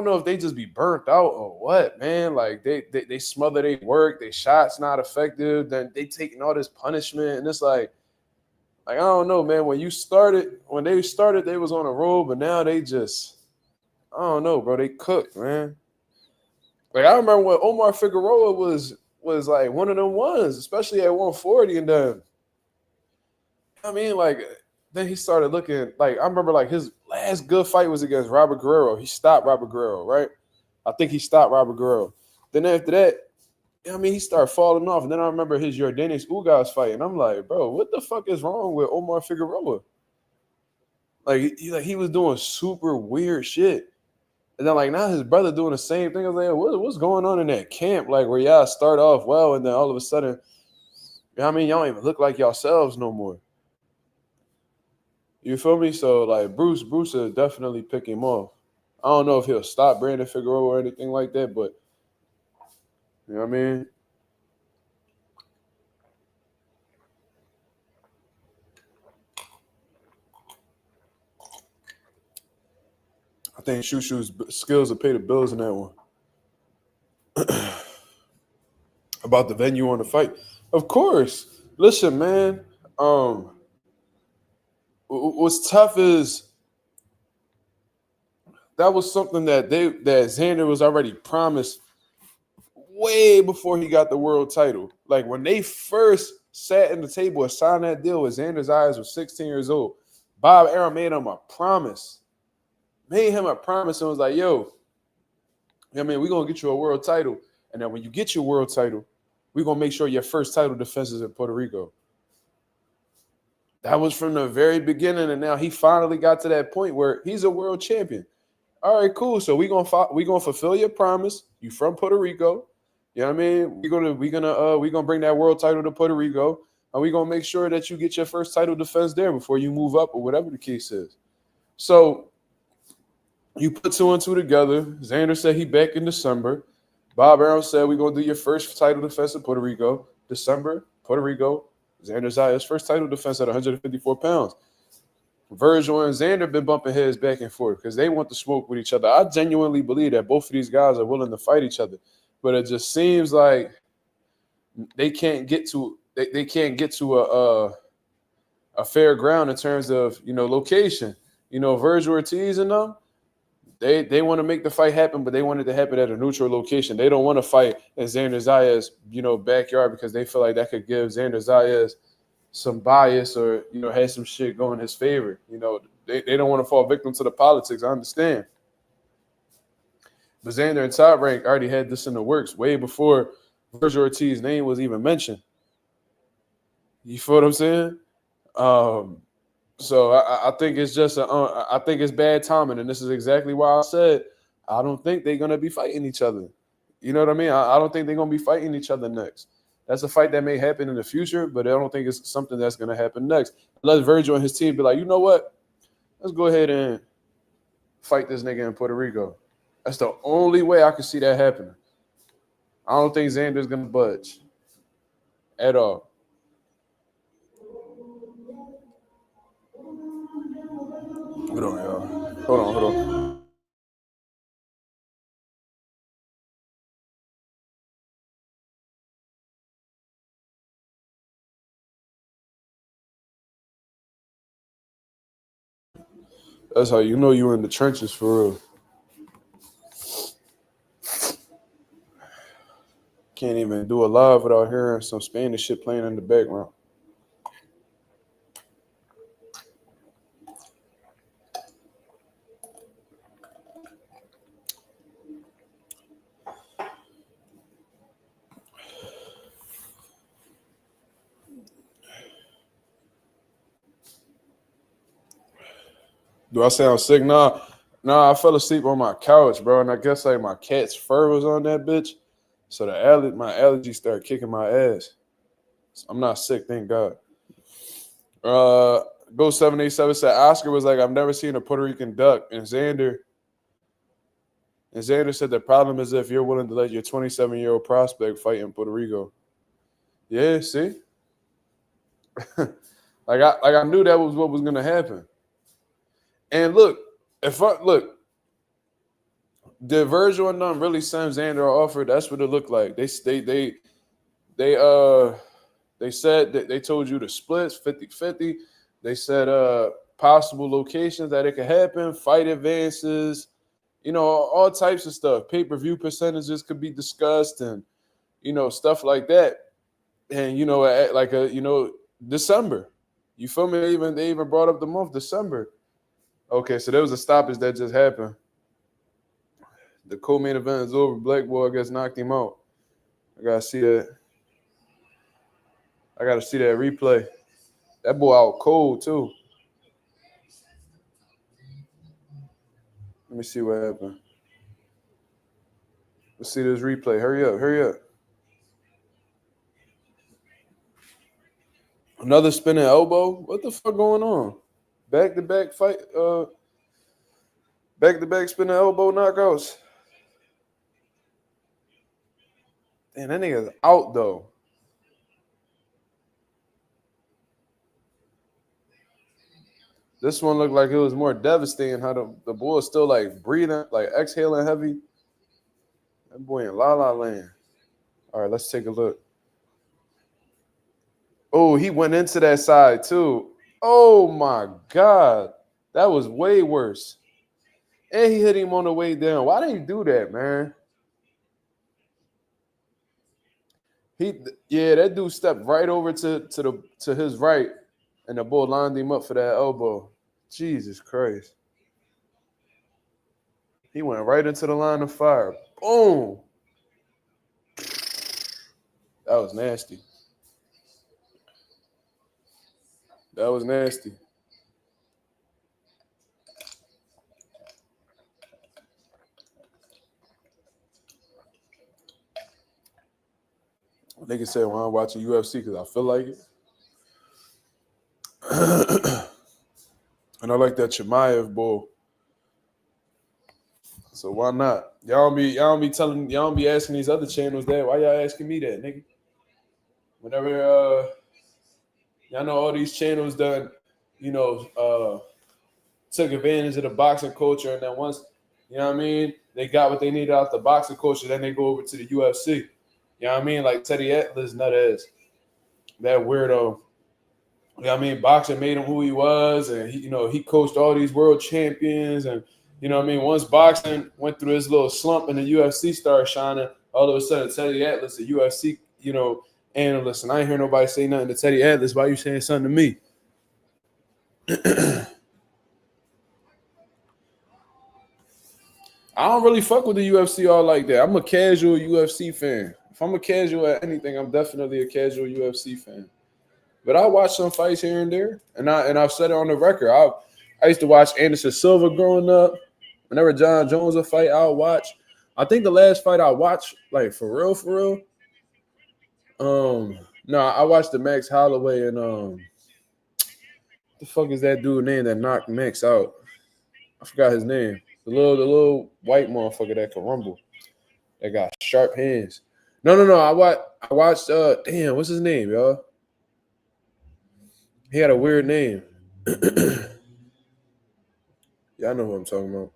know if they just be burnt out or what, man. Like they smother their work, their shots not effective, then they taking all this punishment, and it's like I don't know, man. When they started, they was on a roll, but now they just, I don't know, bro. They cooked, man. Like I remember when Omar Figueroa was like one of them ones, especially at 140, and then I mean, like then he started looking like I remember like his last good fight was against Robert Guerrero. He stopped Robert Guerrero, right? I think he stopped Robert Guerrero. Then after that, I mean, he started falling off. And then I remember his Jordanis Ugas fight, and I'm like, bro, what the fuck is wrong with Omar Figueroa? Like he was doing super weird shit. And then like now his brother doing the same thing. I was like, what's going on in that camp? Like where y'all start off well, and then all of a sudden, you know what I mean, y'all don't even look like yourselves no more. You feel me? So like Bruce will definitely pick him off. I don't know if he'll stop Brandon Figueroa or anything like that, but You know what I mean? I think Shushu's skills will pay the bills in that one. About the venue on the fight. Of course. Listen, man. What's tough is that was something that Xander was already promised way before he got the world title. Like when they first sat in the table and signed that deal with Xander's eyes was 16 years old, Bob Arum made him a promise. And was like, yo, I mean, we're gonna get you a world title. And then when you get your world title, we're gonna make sure your first title defense is in Puerto Rico. That was from the very beginning, and now he finally got to that point where he's a world champion. All right, cool. So we're gonna fulfill your promise. You from Puerto Rico. You know what I mean? We're gonna bring that world title to Puerto Rico, and we're gonna make sure that you get your first title defense there before you move up or whatever the case is. So you put 2 and 2 together. Xander said he back in December. Bob Arum said we're gonna do your first title defense in Puerto Rico. December, Puerto Rico. Xander Zaya's first title defense at 154 pounds. Virgil and Xander been bumping heads back and forth because they want to smoke with each other. I genuinely believe that both of these guys are willing to fight each other, but it just seems like they can't get to a fair ground in terms of location. Virgil Ortiz and them, they want to make the fight happen, but they want it to happen at a neutral location. They don't want to fight in Xander Zaya's backyard because they feel like that could give Xander Zaya's some bias or have some shit go in his favor. They don't want to fall victim to the politics. I understand. But Xander and Top Rank already had this in the works way before Virgil Ortiz's name was even mentioned. You feel what I'm saying? So I think it's just I think it's bad timing, and this is exactly why I said I don't think they're gonna be fighting each other. You know what I mean? I don't think they're gonna be fighting each other next. That's a fight that may happen in the future, but I don't think it's something that's gonna happen next. Let Virgil and his team be like, you know what? Let's go ahead and fight this nigga in Puerto Rico. That's the only way I can see that happening. I don't think Xander's gonna budge at all. Hold on, y'all. Hold on. That's how you know you're in the trenches for real. Can't even do a live without hearing some Spanish shit playing in the background. Do I sound sick? Nah, I fell asleep on my couch, bro, and I guess like my cat's fur was on that bitch, so my allergies started kicking my ass. So I'm not sick, thank God. Go 787 said Oscar was like, I've never seen a Puerto Rican duck, and Xander said the problem is if you're willing to let your 27-year-old prospect fight in Puerto Rico. Yeah, see, like I knew that was what was gonna happen. And look, did Virgil and them really send Xander an offer? That's what it looked like. They said that they told you the splits 50-50. They said possible locations that it could happen, fight advances, all types of stuff. Pay-per-view percentages could be discussed and stuff like that. And December. You feel me? They even brought up the month December. Okay, so there was a stoppage that just happened. The co-main event is over. Black Boy gets knocked him out. I gotta see that replay. That boy out cold too. Let me see what happened. Let's see this replay. Hurry up. Another spinning elbow? What the fuck going on? Back-to-back fight. Back-to-back spinning elbow knockouts. Damn, that nigga's out though. This one looked like it was more devastating. How the boy is still like breathing, like exhaling heavy. That boy in La La Land. All right, let's take a look. Oh, he went into that side too. Oh my God. That was way worse. And he hit him on the way down. Why did he do that, man? That dude stepped right over to his right, and the bull lined him up for that elbow. Jesus Christ. He went right into the line of fire. Boom. That was nasty. That was nasty. Nigga said, well, I'm watching UFC because I feel like it. And I like that Chimaev bull. So why not? Y'all don't be asking these other channels that. Why y'all asking me that, nigga? Whenever y'all know all these channels done, took advantage of the boxing culture, and then once, you know what I mean, they got what they needed out the boxing culture, then they go over to the UFC. You know what I mean? Like Teddy Atlas, nut ass. That weirdo. You know what I mean? Boxing made him who he was, and he coached all these world champions, and you know what I mean? Once boxing went through this little slump and the UFC started shining, all of a sudden Teddy Atlas, the UFC, analyst, and I ain't hear nobody say nothing to Teddy Atlas. Why you saying something to me? I don't really fuck with the UFC all like that. I'm a casual UFC fan. If I'm a casual at anything, I'm definitely a casual UFC fan. But I watch some fights here and there, and I've said it on the record. I used to watch Anderson Silva growing up. Whenever John Jones would fight, I'll watch. I think the last fight I watched, like for real. No, I watched the Max Holloway and the fuck is that dude name that knocked Max out? I forgot his name. The little white motherfucker that can rumble. That got sharp hands. No. I watched damn, what's his name, y'all? He had a weird name. Yeah, I know who I'm talking about.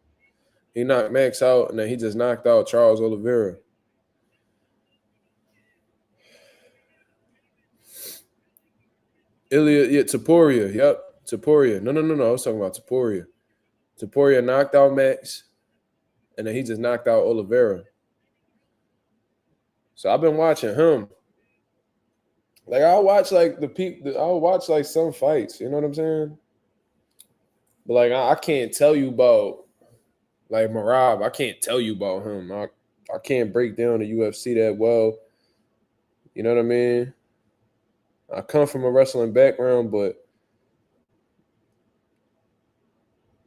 He knocked Max out, and then he just knocked out Charles Oliveira. Topuria. Yep, Topuria. No. I was talking about Topuria. Topuria knocked out Max, and then he just knocked out Oliveira. So I've been watching him. Like I'll watch like some fights. You know what I'm saying? But like I can't tell you about like Marab. I can't tell you about him. I can't break down the UFC that well. You know what I mean? I come from a wrestling background, but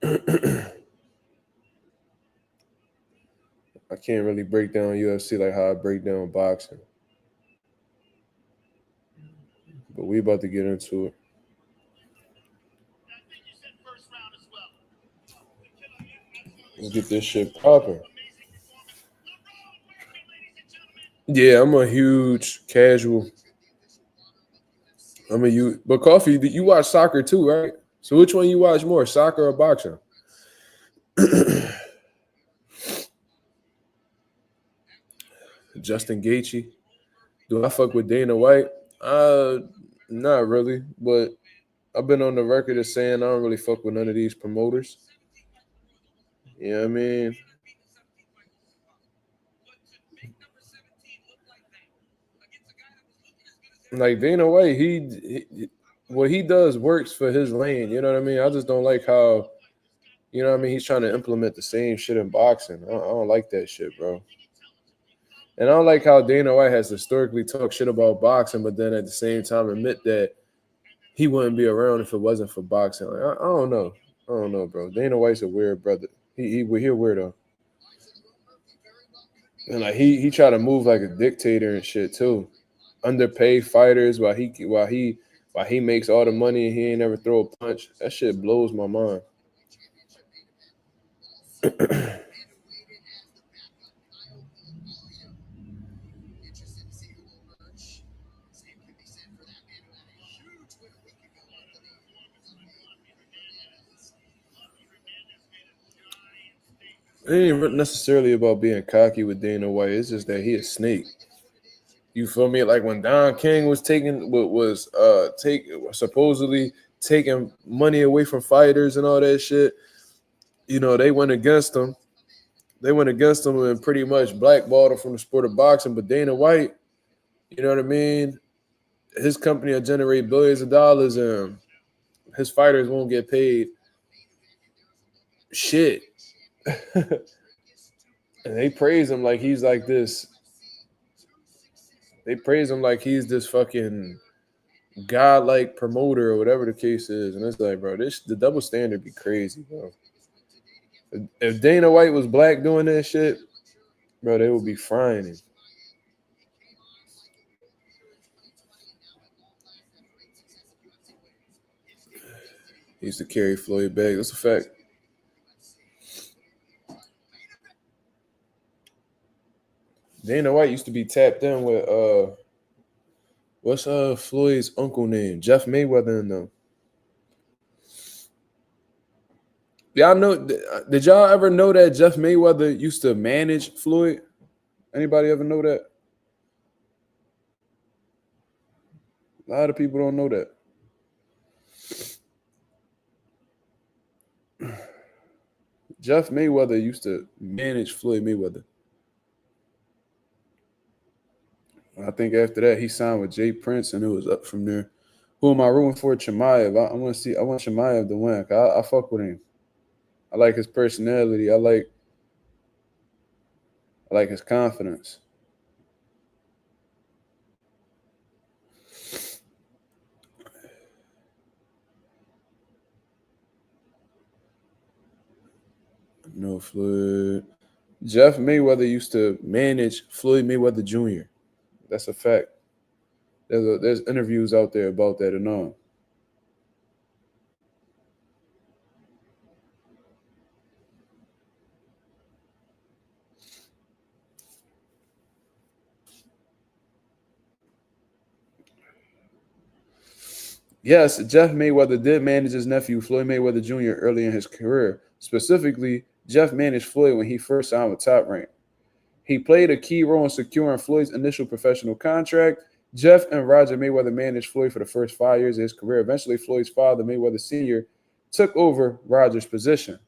I can't really break down UFC like how I break down boxing. But we about to get into it. Let's get this shit popping. Yeah, I'm a huge casual. But Coffee, you watch soccer too, right? So which one you watch more, soccer or boxing? Justin Gaethje. Do I fuck with Dana White? Not really, but I've been on the record as saying I don't really fuck with none of these promoters. You know what I mean? Like Dana White, he what he does works for his lane. You know what I mean? I just don't like how, you know what I mean, he's trying to implement the same shit in boxing. I don't like that shit, bro. And I don't like how Dana White has historically talked shit about boxing, but then at the same time admit that he wouldn't be around if it wasn't for boxing. Like, I don't know. I don't know, bro. Dana White's a weird brother. He a weirdo. And like he tried to move like a dictator and shit too. Underpaid fighters while he makes all the money and he ain't never throw a punch. That shit blows my mind. It ain't necessarily about being cocky with Dana White. It's just that he a snake. You feel me? Like when Don King was supposedly taking money away from fighters and all that shit. You know, they went against him. They went against him and pretty much blackballed him from the sport of boxing. But Dana White, you know what I mean? His company will generate billions of dollars and his fighters won't get paid shit. And they praise him like he's like this. They praise him like he's this fucking godlike promoter or whatever the case is. And it's like, bro, the double standard be crazy, bro. If Dana White was black doing that shit, bro, they would be frying him. He used to carry Floyd back. That's a fact. Dana White used to be tapped in with what's Floyd's uncle name? Jeff Mayweather and them. Y'all know? Did y'all ever know that Jeff Mayweather used to manage Floyd? Anybody ever know that? A lot of people don't know that. Jeff Mayweather used to manage Floyd Mayweather. I think after that he signed with Jay Prince and it was up from there. Who am I rooting for? Chimaev. I want Chimaev to win. I fuck with him. I like his personality. I like his confidence. No, Floyd. Jeff Mayweather used to manage Floyd Mayweather Jr. That's a fact. There's interviews out there about that and all. Yes, Jeff Mayweather did manage his nephew, Floyd Mayweather Jr., early in his career. Specifically, Jeff managed Floyd when he first signed with Top Rank. He played a key role in securing Floyd's initial professional contract. Jeff and Roger Mayweather managed Floyd for the first 5 years of his career. Eventually, Floyd's father, Mayweather Sr., took over Roger's position.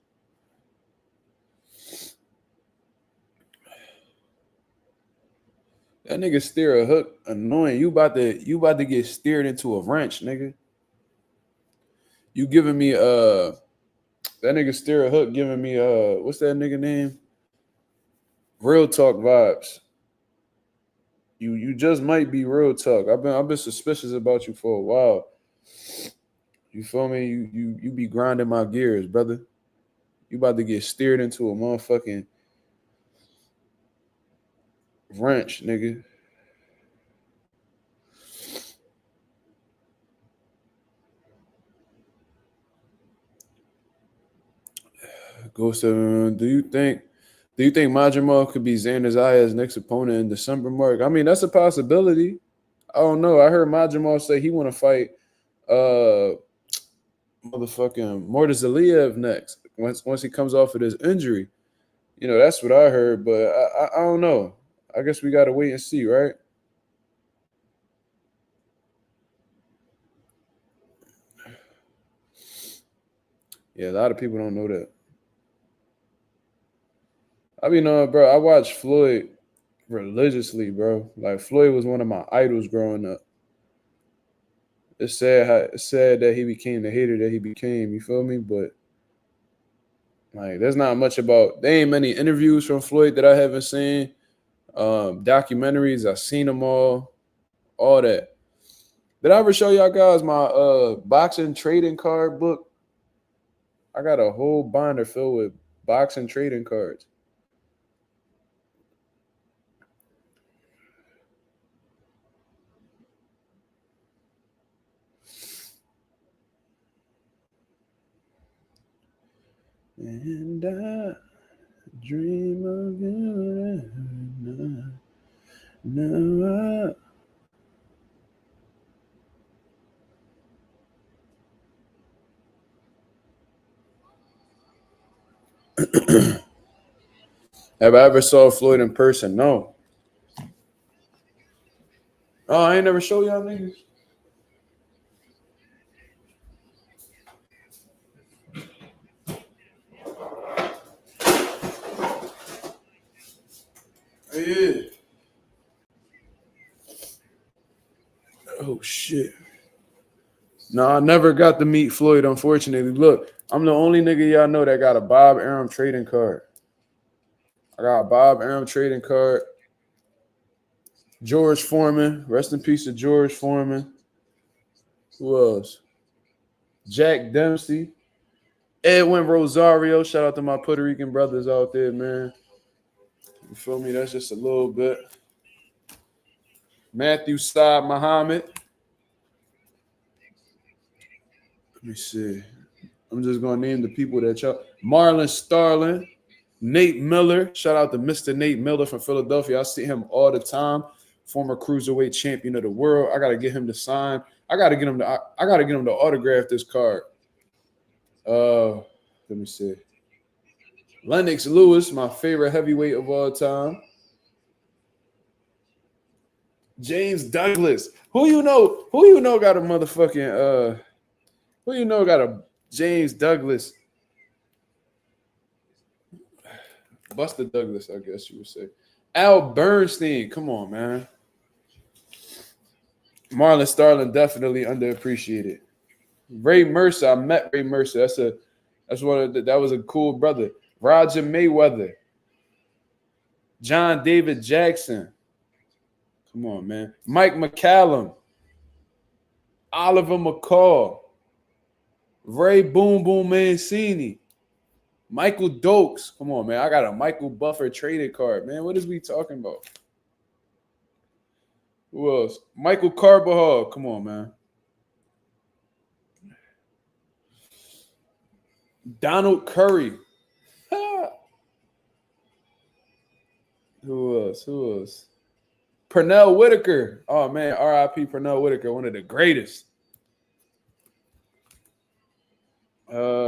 That nigga steer a hook annoying. You about to get steered into a wrench, nigga. You giving me that nigga steer a hook giving me what's that nigga name? Real talk vibes. You just might be real talk. I've been suspicious about you for a while. You feel me? You be grinding my gears, brother. You about to get steered into a motherfucking wrench, nigga. Ghost 7, do you think Mazuma could be Xander Zaya's next opponent in December, Mark? I mean, that's a possibility. I don't know. I heard Mazuma say he want to fight motherfucking Mortazaliev next once he comes off of his injury. You know, that's what I heard, but I don't know. I guess we got to wait and see, right? Yeah, a lot of people don't know that. I mean, bro, I watched Floyd religiously, bro. Like, Floyd was one of my idols growing up. It's sad that he became the hater that he became, you feel me? But, like, there's not much about – there ain't many interviews from Floyd that I haven't seen. Documentaries, I've seen them all that. Did I ever show y'all guys my boxing trading card book? I got a whole binder filled with boxing trading cards. And I dream of you. No. Have I ever saw Floyd in person? No. Oh, I ain't never show y'all niggas. Yeah. Oh shit. No, I never got to meet Floyd, unfortunately. Look, I'm the only nigga y'all know that got a Bob Arum trading card. I got a Bob Arum trading card. George Foreman. Rest in peace to George Foreman. Who else? Jack Dempsey. Edwin Rosario. Shout out to my Puerto Rican brothers out there, man. You feel me? That's just a little bit. Matthew Saad Muhammad. Let me see. I'm just going to name the people that y'all. Marlon Starling. Nate Miller. Shout out to Mr. Nate Miller from Philadelphia. I see him all the time. Former cruiserweight champion of the world. I got to get him to sign. I got to get him to autograph this card. Let me see. Lennox Lewis, my favorite heavyweight of all time. James Douglas. Who you know got a motherfucking who you know got a James Douglas? Buster Douglas, I guess you would say. Al Bernstein. Come on, man. Marlon Starling definitely underappreciated. Ray Mercer. I met Ray Mercer. That was a cool brother. Roger Mayweather. John David Jackson. Come on, man. Mike McCallum. Oliver McCall. Ray Boom Boom Mancini. Michael Dokes. Come on, man. I got a Michael Buffer traded card, man. What is we talking about? Who else? Michael Carbajal. Come on, man. Donald Curry. Who else? Pernell Whitaker. Oh, man. R.I.P. Pernell Whitaker, one of the greatest.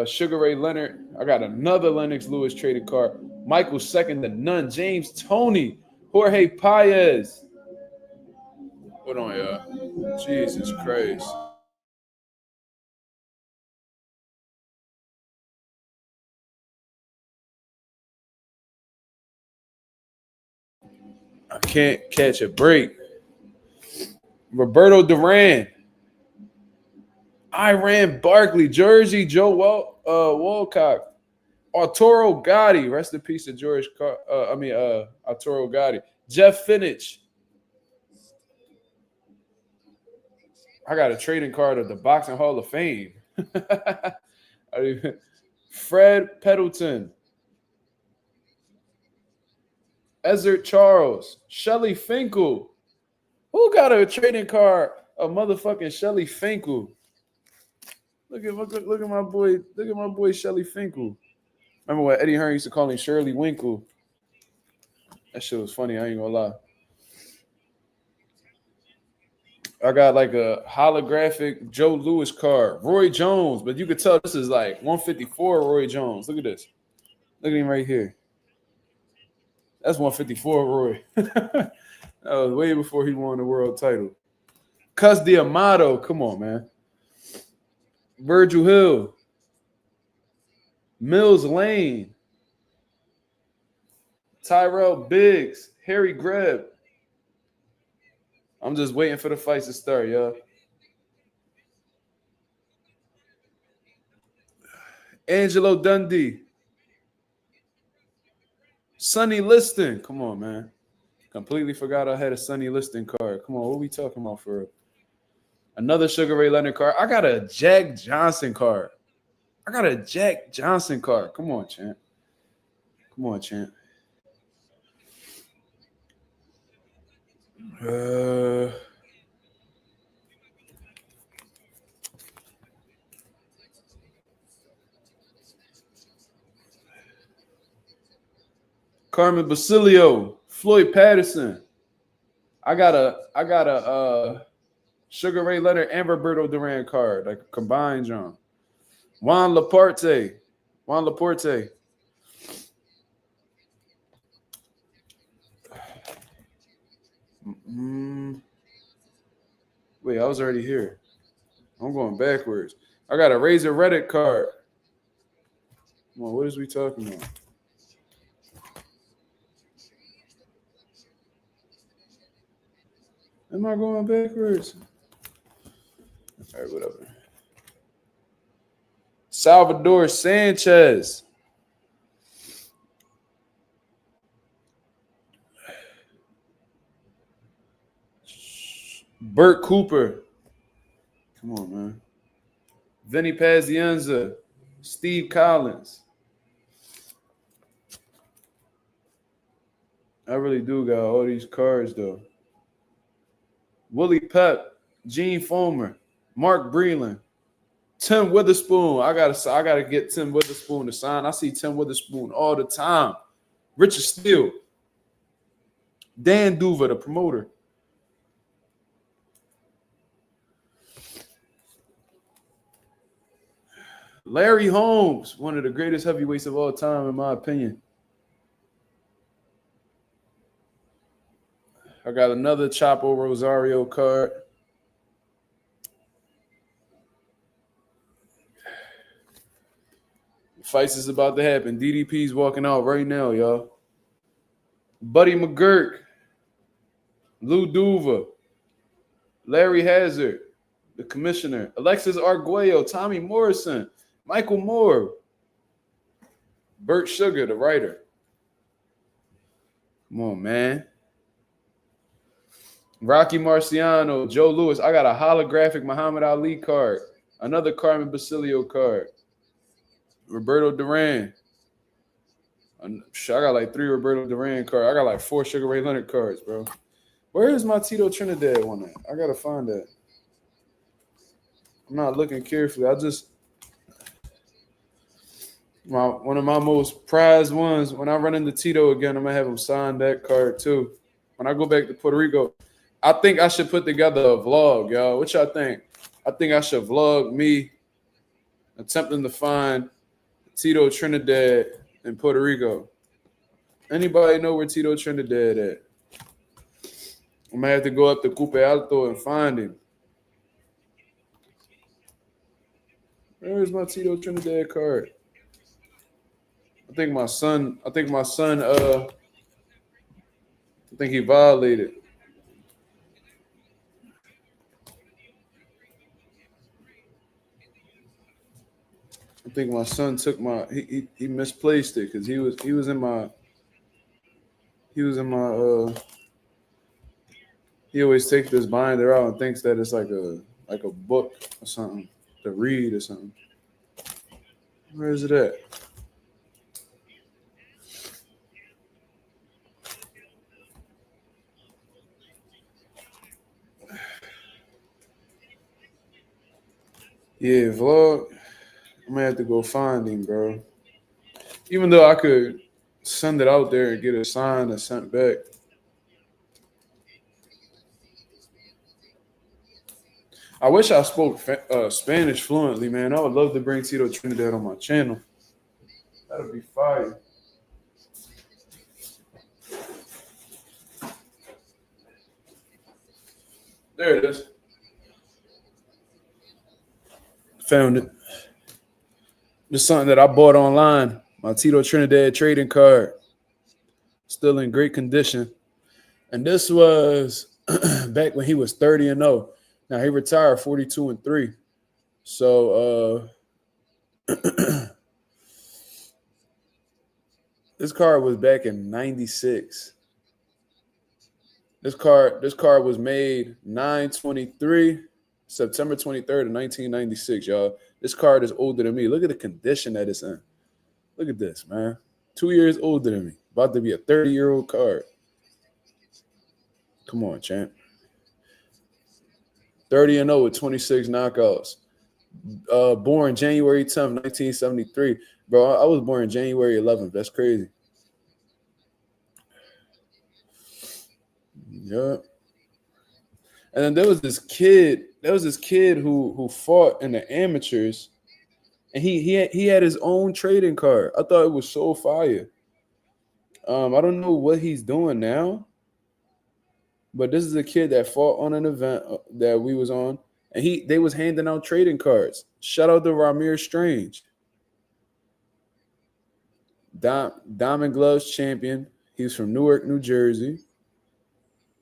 Sugar Ray Leonard. I got another Lennox Lewis traded card. Michael second to none. James Toney. Jorge Paez. Hold on, y'all. Jesus Christ. I can't catch a break. Roberto Duran. Iran Barkley. Jersey Joe Walcott. Arturo Gotti. Rest in peace to Arturo Gotti. Jeff Finnich. I got a trading card of the Boxing Hall of Fame. Fred Peddleton. Ezzard Charles. Shelly Finkel. Who got a trading card of motherfucking Shelly Finkel? Look at my boy. Look at my boy Shelly Finkel. Remember when Eddie Hearn used to call him Shirley Winkle? That shit was funny. I ain't gonna lie. I got like a holographic Joe Louis card. Roy Jones, but you could tell this is like 154 Roy Jones. Look at this. Look at him right here. That's 154 Roy. That was way before he won the world title. Cus D'Amato. Come on, man. Virgil Hill. Mills Lane. Tyrell Biggs. Harry Greb. I'm just waiting for the fights to start, y'all. Angelo Dundee. Sonny Liston. Come on, man. Completely forgot I had a Sonny Liston card. Come on, what are we talking about for real? Another Sugar Ray Leonard card. I got a Jack Johnson card. Come on, champ. Carmen Basilio, Floyd Patterson. I got a Sugar Ray Leonard and Roberto Duran card, like a combined John. Juan Laporte. wait, I was already here. I'm going backwards. I got a Razor Reddit card. Come on, what is we talking about? Am I going backwards? All right, whatever. Salvador Sanchez. Burt Cooper. Come on, man. Vinny Pazienza. Steve Collins. I really do got all these cards, though. Willie Pep. Gene Fomer. Mark Breland. Tim Witherspoon. I gotta get Tim Witherspoon to sign. I see Tim Witherspoon all the time. Richard Steele. Dan Duva, the promoter. Larry Holmes, one of the greatest heavyweights of all time, in my opinion. I got another Chapo Rosario card. Fights is about to happen. DDP's walking out right now, y'all. Buddy McGurk. Lou Duva. Larry Hazard, the commissioner. Alexis Arguello. Tommy Morrison. Michael Moore. Bert Sugar, the writer. Come on, man. Rocky Marciano. Joe Louis. I got a holographic Muhammad Ali card. Another Carmen Basilio card. Roberto Duran. I got like 3 Roberto Duran cards. I got like 4 Sugar Ray Leonard cards, bro. Where is my Tito Trinidad one at? I gotta find that. I'm not looking carefully. One of my most prized ones. When I run into Tito again, I'm gonna have him sign that card too. When I go back to Puerto Rico, I think I should put together a vlog, y'all. What y'all think? I think I should vlog me attempting to find Tito Trinidad in Puerto Rico. Anybody know where Tito Trinidad at? I'm gonna have to go up to Coupe Alto and find him. Where's my Tito Trinidad card? I think he violated. I think my son took he misplaced it because he was in my he always takes this binder out and thinks that it's like a book or something to read or something. Where is it at? Yeah, vlog. I'm gonna have to go find him, bro. Even though I could send it out there and get it signed and sent back. I wish I spoke Spanish fluently, man. I would love to bring Tito Trinidad on my channel. That would be fire. There it is. Found it. This is something that I bought online. My Tito Trinidad trading card. Still in great condition. And this was back when he was 30-0. Now he retired 42-3. So this card was back in 96. This card was made 9/23, September 23rd of 1996, y'all. This card is older than me. Look at the condition that it's in. Look at this, man. 2 years older than me. About to be a 30-year-old card. Come on, champ. 30-0 with 26 knockouts. Born January 10th, 1973. Bro, I was born January 11th. That's crazy. Yeah. And then there was this kid who fought in the amateurs, and he had his own trading card. I thought it was so fire. I don't know what he's doing now. But this is a kid that fought on an event that we was on, and they was handing out trading cards. Shout out to Ramir Strange, Diamond Gloves champion. He's from Newark, New Jersey.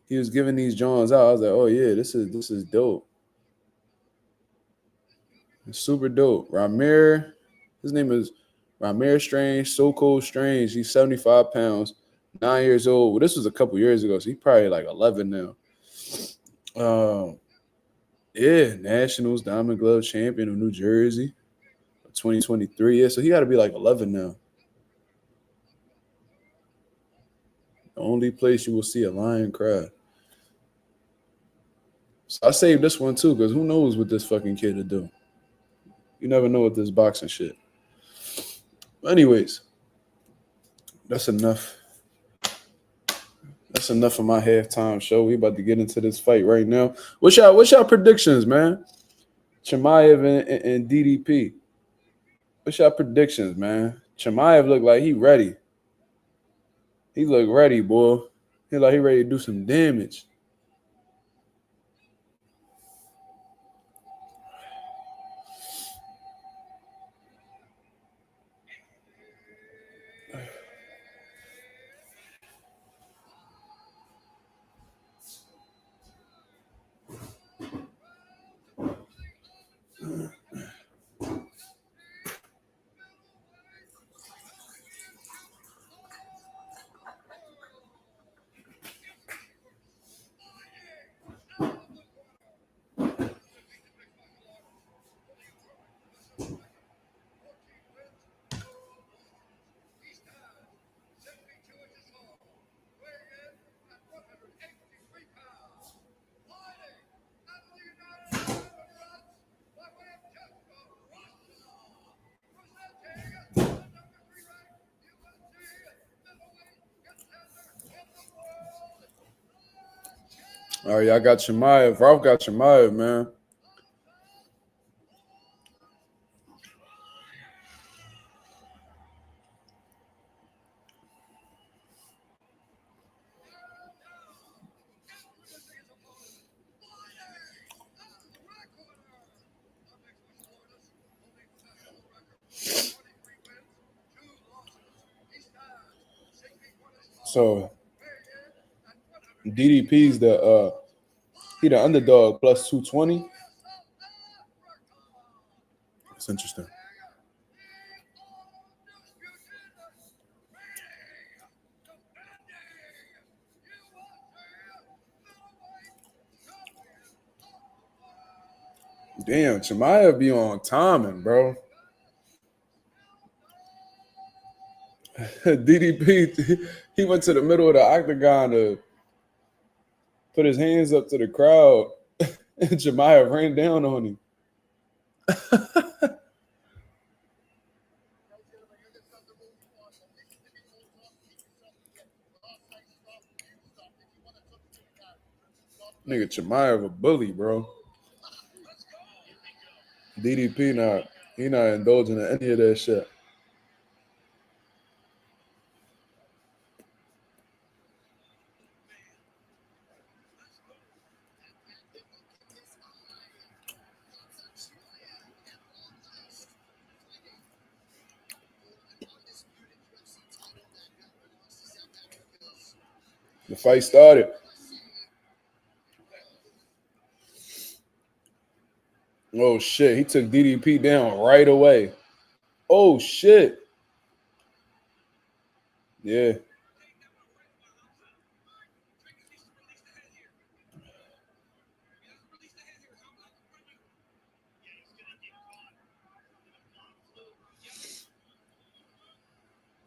He was giving these Johns out. I was like, oh yeah, this is dope. It's super dope. Ramir, his name is Ramir Strange, So Cold Strange. He's 75 pounds, 9 years old. Well, this was a couple years ago, so he's probably like 11 now. Yeah, Nationals Diamond Glove champion of New Jersey, 2023. Yeah, so he got to be like 11 now. The only place you will see a lion cry. So I saved this one too, because who knows what this fucking kid will do. You never know with this boxing shit. Anyways, that's enough. That's enough of my halftime show. We about to get into this fight right now. What's y'all predictions, man? Chimaev and DDP. What's y'all predictions, man? Chimaev look like he ready. He look ready, boy. He like he ready to do some damage. All right, y'all got Chimaev. Ralph got Chimaev, man. So DDP's the underdog plus 220. That's interesting. Damn, Chimaev be on timing, bro. DDP, he went to the middle of the octagon to put his hands up to the crowd, and Chimaev ran down on him. Nigga, Chimaev a bully, bro. DDP not indulging in any of that shit. The fight started. Oh, shit. He took DDP down right away. Oh, shit. Yeah.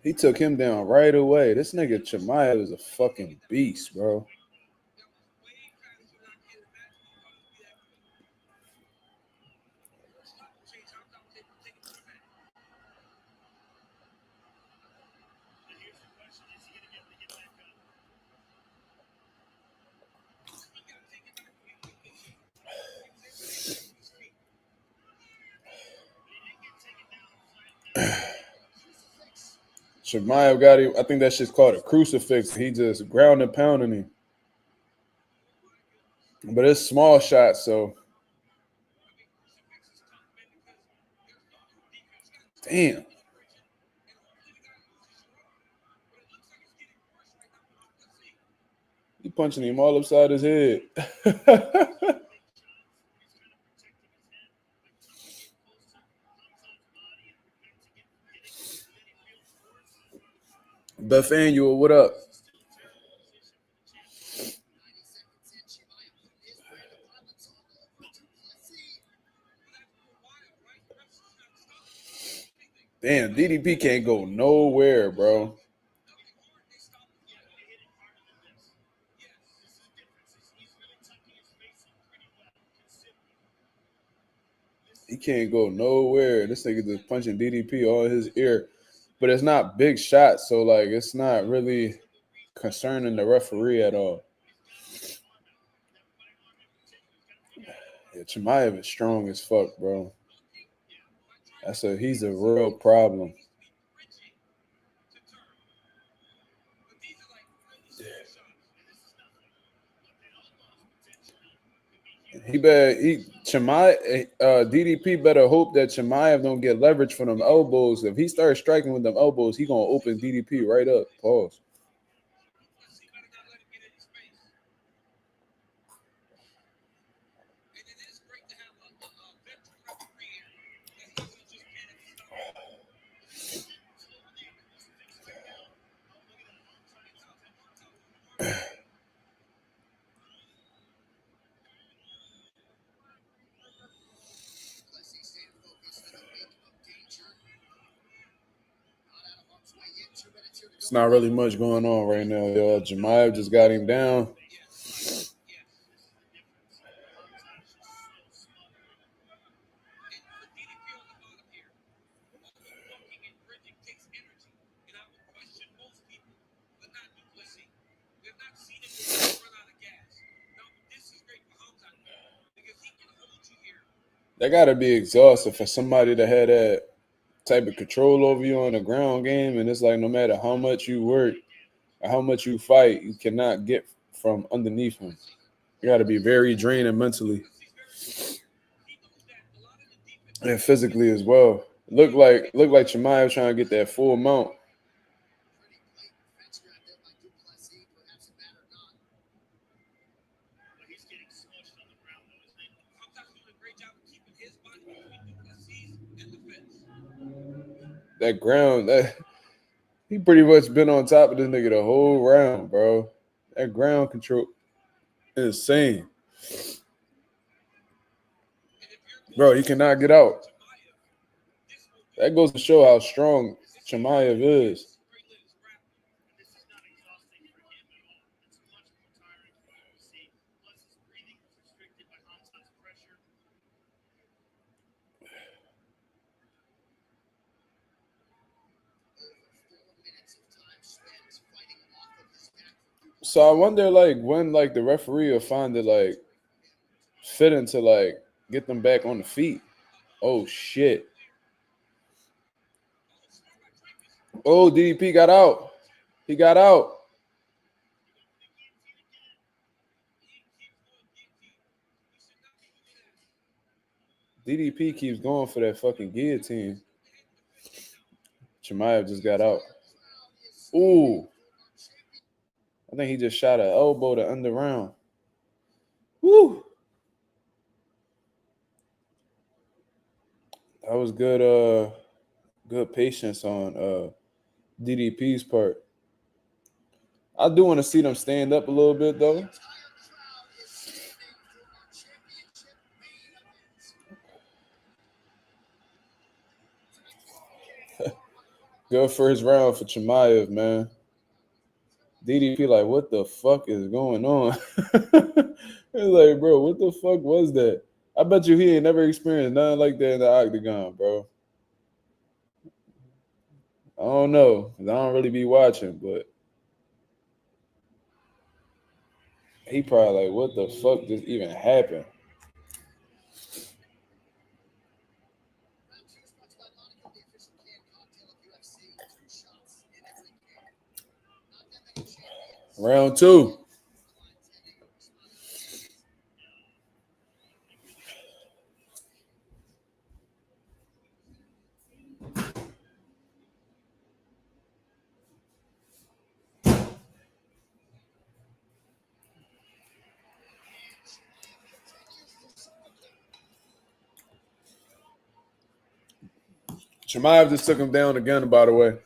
He took him down right away. This nigga Chimaev is a fucking beast, bro. Chimaev got him. I think that shit's called a crucifix. He just ground and pounding him. But it's small shots, so damn. He punching him all upside his head. Bethaneuel, what up? Damn, DDP can't go nowhere, bro. He can't go nowhere. This nigga just punching DDP all in his ear. But it's not big shots, so like it's not really concerning the referee at all. Yeah, Chimaev is strong as fuck, bro. He's a real problem. DDP better hope that Chimaev don't get leverage from them elbows. If he starts striking with them elbows, he gonna open DDP right up. Pause. It's not really much going on right now, y'all. Chimaev just got him down. That gotta be exhausting for somebody to have that type of control over you on the ground game, and it's like no matter how much you work or how much you fight, you cannot get from underneath him. You got to be very draining mentally and physically as well. Look like Chimaev trying to get that full mount. That ground, he pretty much been on top of this nigga the whole round, bro. That ground control, insane. Bro, he cannot get out. That goes to show how strong Chimaev is. So I wonder, like, when, like, the referee will find it, like, fitting to, like, get them back on the feet. Oh, shit. Oh, DDP got out. He got out. DDP keeps going for that fucking guillotine. Chimaev just got out. Ooh. I think he just shot an elbow to under round. Woo. That was good good patience on DDP's part. I do want to see them stand up a little bit though. Good first round for Chimaev, man. DDP like, what the fuck is going on? It's like, bro, what the fuck was that? I bet you he ain't never experienced nothing like that in the octagon, bro. I don't know, 'cause I don't really be watching, but he probably like, what the fuck just even happened? Round two. Chimaev just took him down again, by the way.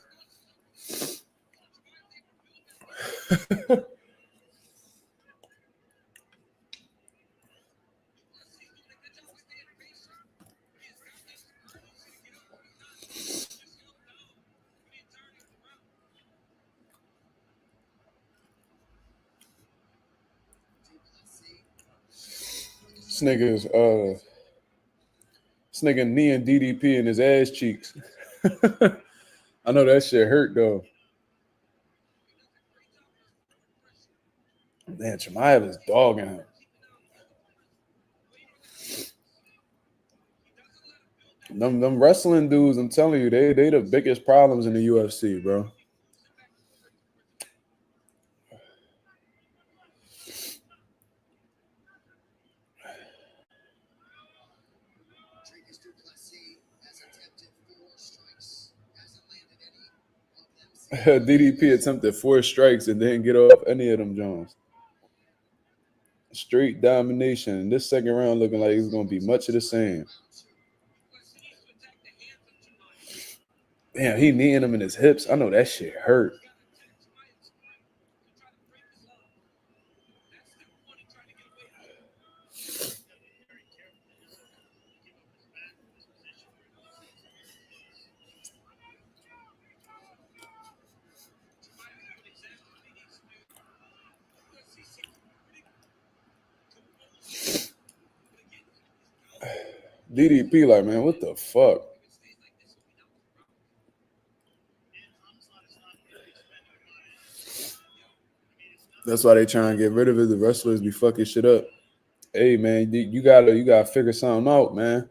This nigga kneeing DDP in his ass cheeks. I know that shit hurt though. Man, Chimaev is dogging him. Them wrestling dudes, I'm telling you, they the biggest problems in the UFC, bro. DDP attempted 4 strikes and didn't get off any of them Jones. Straight domination. This second round looking like it's going to be much of the same. Damn, he kneeing him in his hips. I know that shit hurt. DDP like, man, what the fuck? That's why they trying to get rid of it. The wrestlers be fucking shit up. Hey, man, you gotta figure something out, man.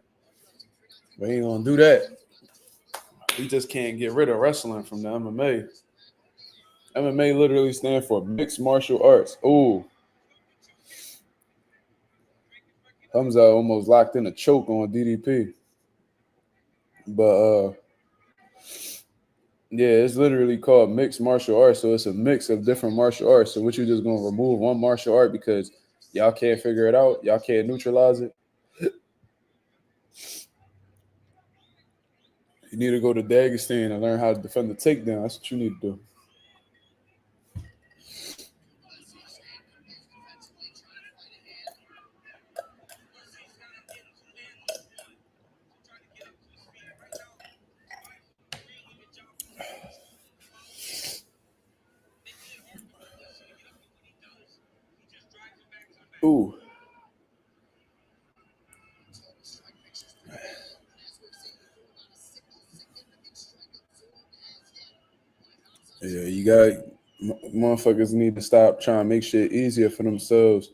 We ain't gonna do that. We just can't get rid of wrestling from the MMA. MMA literally stands for mixed martial arts. Ooh. Khamzat almost locked in a choke on DDP. But yeah, it's literally called mixed martial arts. So it's a mix of different martial arts. So what you just gonna remove one martial art because y'all can't figure it out? Y'all can't neutralize it? You need to go to Dagestan and learn how to defend the takedown. That's what you need to do. Ooh. Yeah, you got motherfuckers need to stop trying to make shit easier for themselves.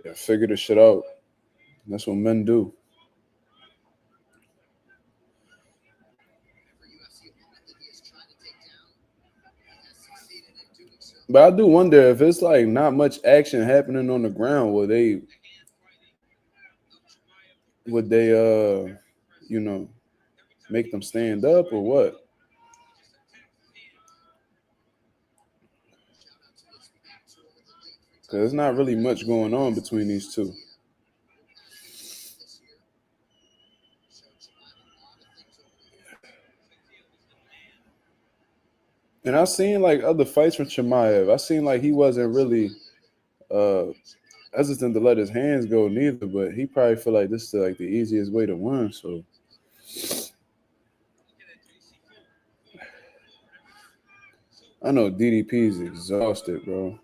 Yeah, figure the shit out. That's what men do. But I do wonder if it's like not much action happening on the ground, would they make them stand up or what? Because there's not really much going on between these two. And I've seen like other fights from Chimaev. I seen like he wasn't really hesitant to let his hands go neither, but he probably feel like this is like the easiest way to win. So I know DDP is exhausted, bro.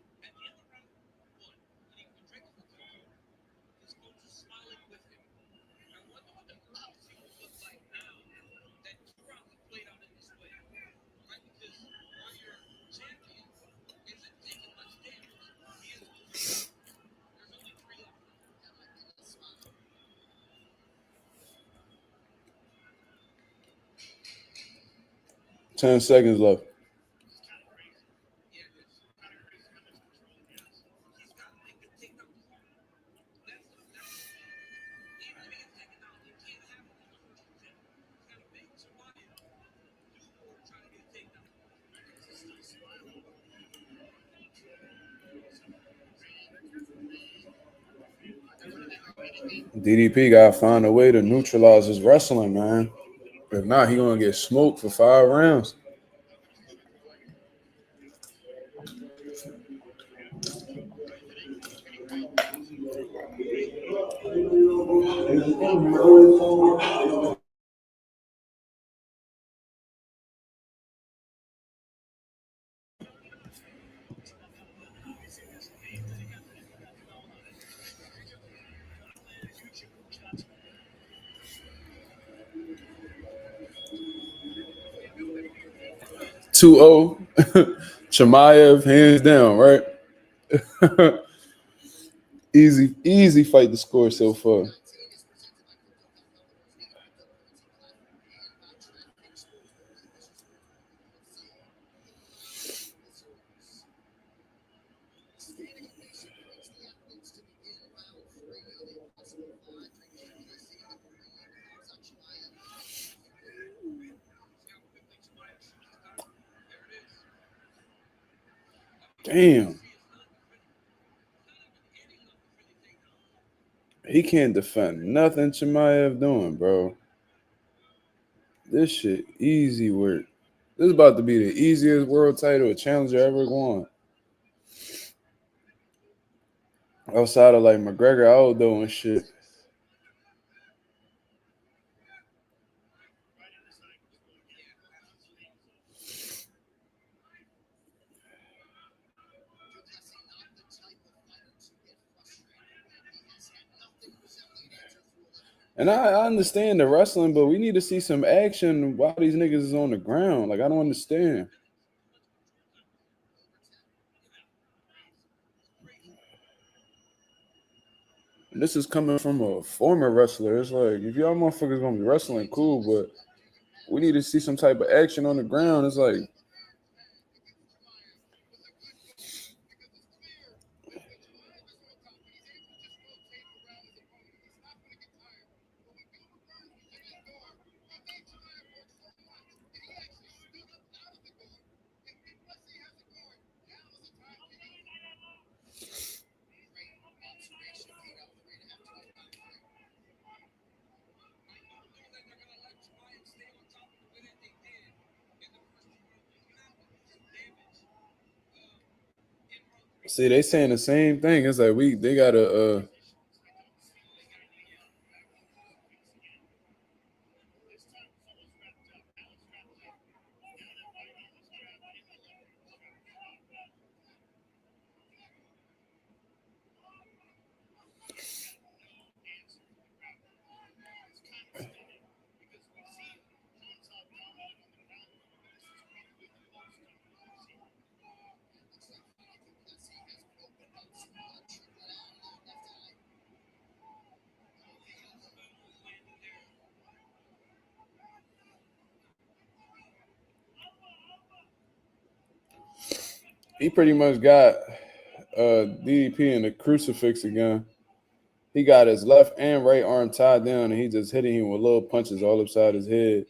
$10 seconds left. DDP got to find a way to neutralize his wrestling, man. If not, he gonna get smoked for 5 rounds. Two 0 Chimaev, hands down, right? easy fight to score so far. Damn. He can't defend nothing Chimaev doing, bro. This shit easy work. This is about to be the easiest world title a challenger ever won. Outside of like McGregor, Aldo and shit. And I understand the wrestling, but we need to see some action while these niggas is on the ground. Like, I don't understand. And this is coming from a former wrestler. It's like, if y'all motherfuckers gonna be wrestling, cool, but we need to see some type of action on the ground. It's like, see, they saying the same thing. It's like they gotta he pretty much got DDP in the crucifix again. He got his left and right arm tied down, and he just hitting him with little punches all upside his head.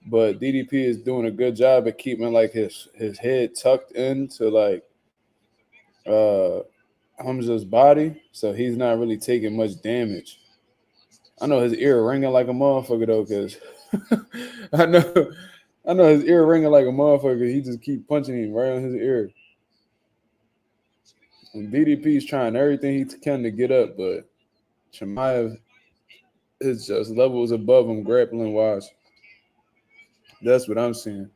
But DDP is doing a good job at keeping like his head tucked into like Khamzat's body, so he's not really taking much damage. I know his ear ringing like a motherfucker though, because I know his ear ringing like a motherfucker. He just keep punching him right on his ear. And DDP is trying everything he can to get up, but Chimaev is just levels above him grappling wise. That's what I'm seeing.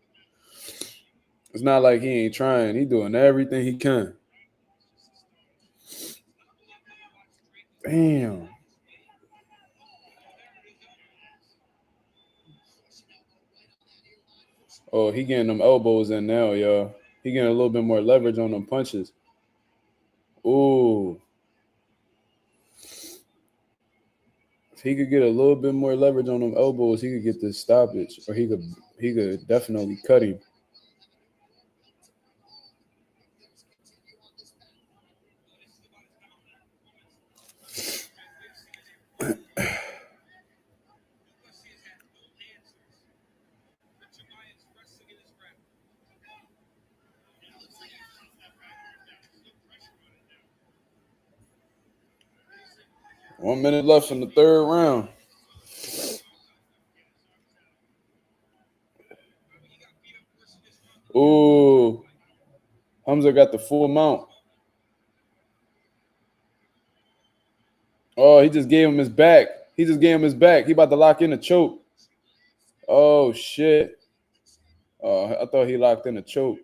It's not like he ain't trying. He doing everything he can. Damn. Oh, he getting them elbows in now, y'all. He getting a little bit more leverage on them punches. Ooh. If he could get a little bit more leverage on them elbows, he could get this stoppage, or he could definitely cut him. One minute left in the third round. Khamzat got the full mount. Oh, he just gave him his back. He about to lock in a choke. Oh, shit. I thought he locked in a choke.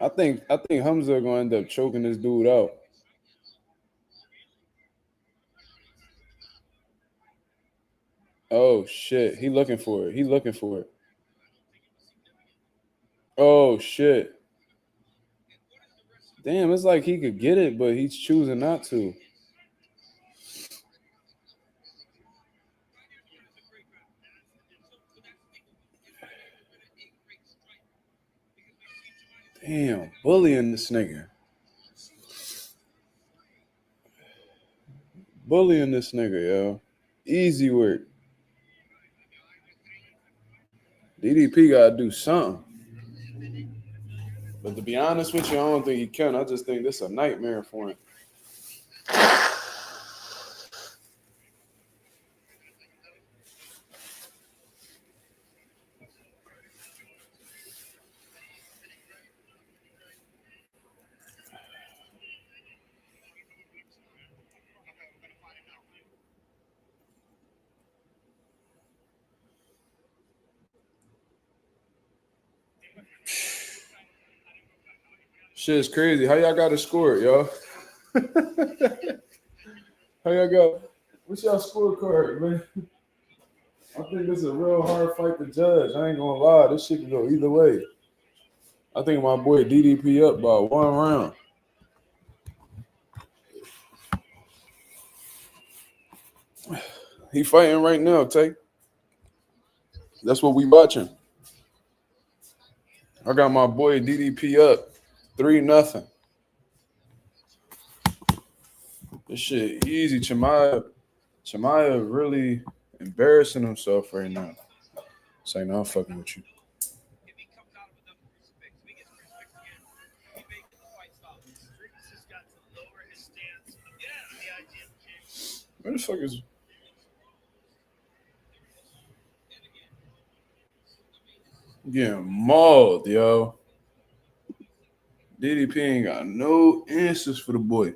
I think Khamzat gonna end up choking this dude out. Oh shit. He looking for it. Oh shit. Damn, it's like he could get it, but he's choosing not to. Damn, bullying this nigga. Yo. Easy work. DDP gotta do something. But to be honest with you, I don't think he can. I just think this is a nightmare for him. Shit is crazy. How y'all got to score it, y'all? How y'all got? What's y'all scorecard, man? I think this is a real hard fight to judge. I ain't gonna lie. This shit can go either way. I think my boy DDP up by 1 round. He fighting right now, Tay. That's what we watching. I got my boy DDP up 3-0. This shit easy. Chimaev really embarrassing himself right now. Saying, no, I'm fucking with you. Where the fuck is... Getting mauled, yo. DDP ain't got no answers for the boy.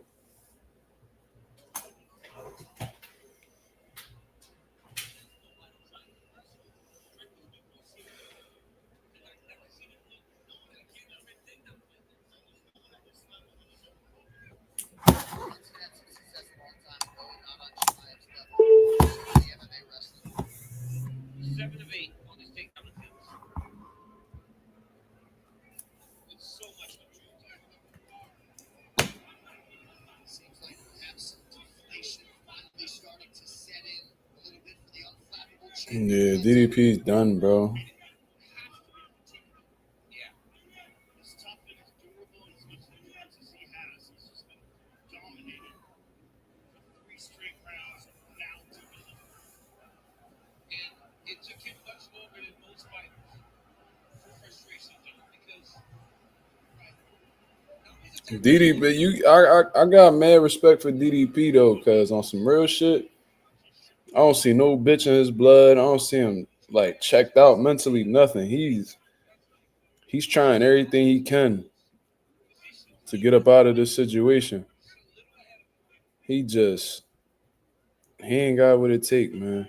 Yeah, DDP's done, bro. DDP, I got mad respect for DDP though, cause on some real shit, I don't see no bitch in his blood. I don't see him like checked out mentally. Nothing. He's trying everything he can to get up out of this situation. He ain't got what it take, man.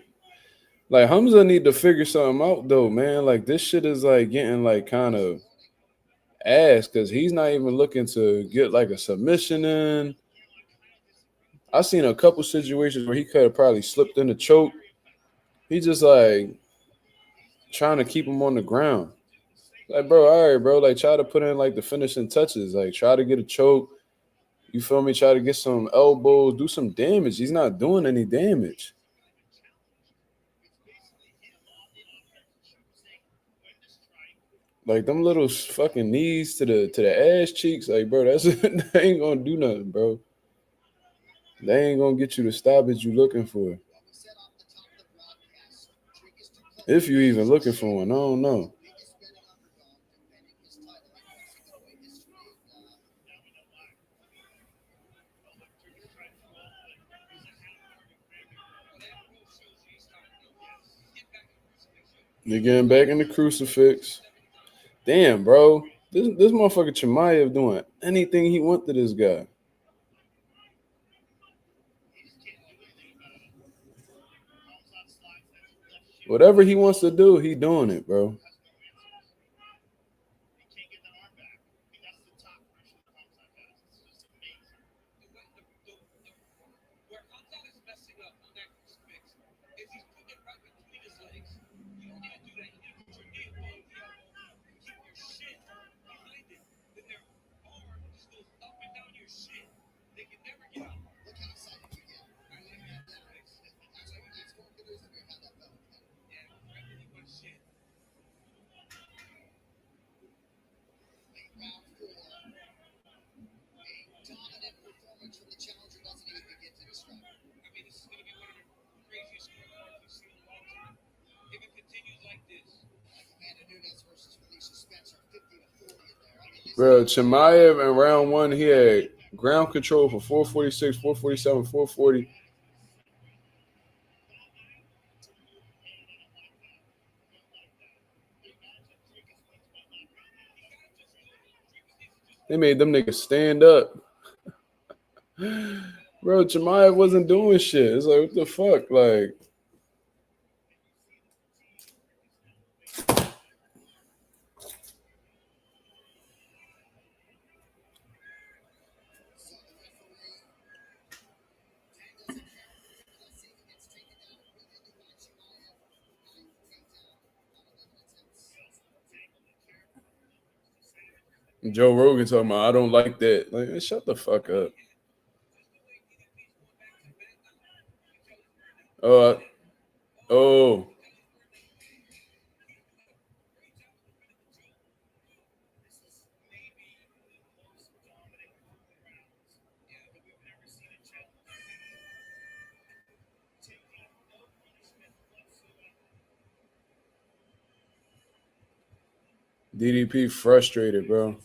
Like Khamzat need to figure something out though, man. Like this shit is like getting like kind of ass because he's not even looking to get like a submission in. I've seen a couple situations where he could have probably slipped in the choke. He just like trying to keep him on the ground. Like, bro, all right, bro. Like, try to put in like the finishing touches. Like, try to get a choke. You feel me? Try to get some elbows, do some damage. He's not doing any damage. Like them little fucking knees to the ass cheeks, like bro, that ain't gonna do nothing, bro. They ain't gonna get you the stoppage you looking for. If you even looking for one, I don't know. They're getting back in the crucifix. Damn, bro. This motherfucker Chimaev doing anything he want to this guy. Whatever he wants to do, he doing it, bro. Bro, Chimaev in round one, he had ground control for 446, 447, 440. They made them niggas stand up. Bro, Chimaev wasn't doing shit. It's like, what the fuck? Like, Joe Rogan talking about, I don't like that. Like, shut the fuck up. Oh. DDP frustrated, bro.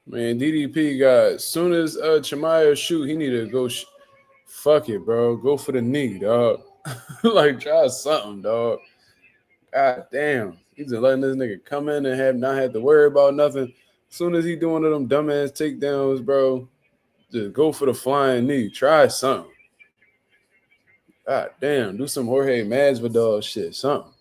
Man, DDP got, as soon as Chimaev shoot, he need to go, fuck it, bro. Go for the knee, dog. Like, try something, dog. God damn. He's just letting this nigga come in and have not have to worry about nothing. As soon as he doing one of them dumbass takedowns, bro, just go for the flying knee. Try something. God damn. Do some Jorge Masvidal shit. Something.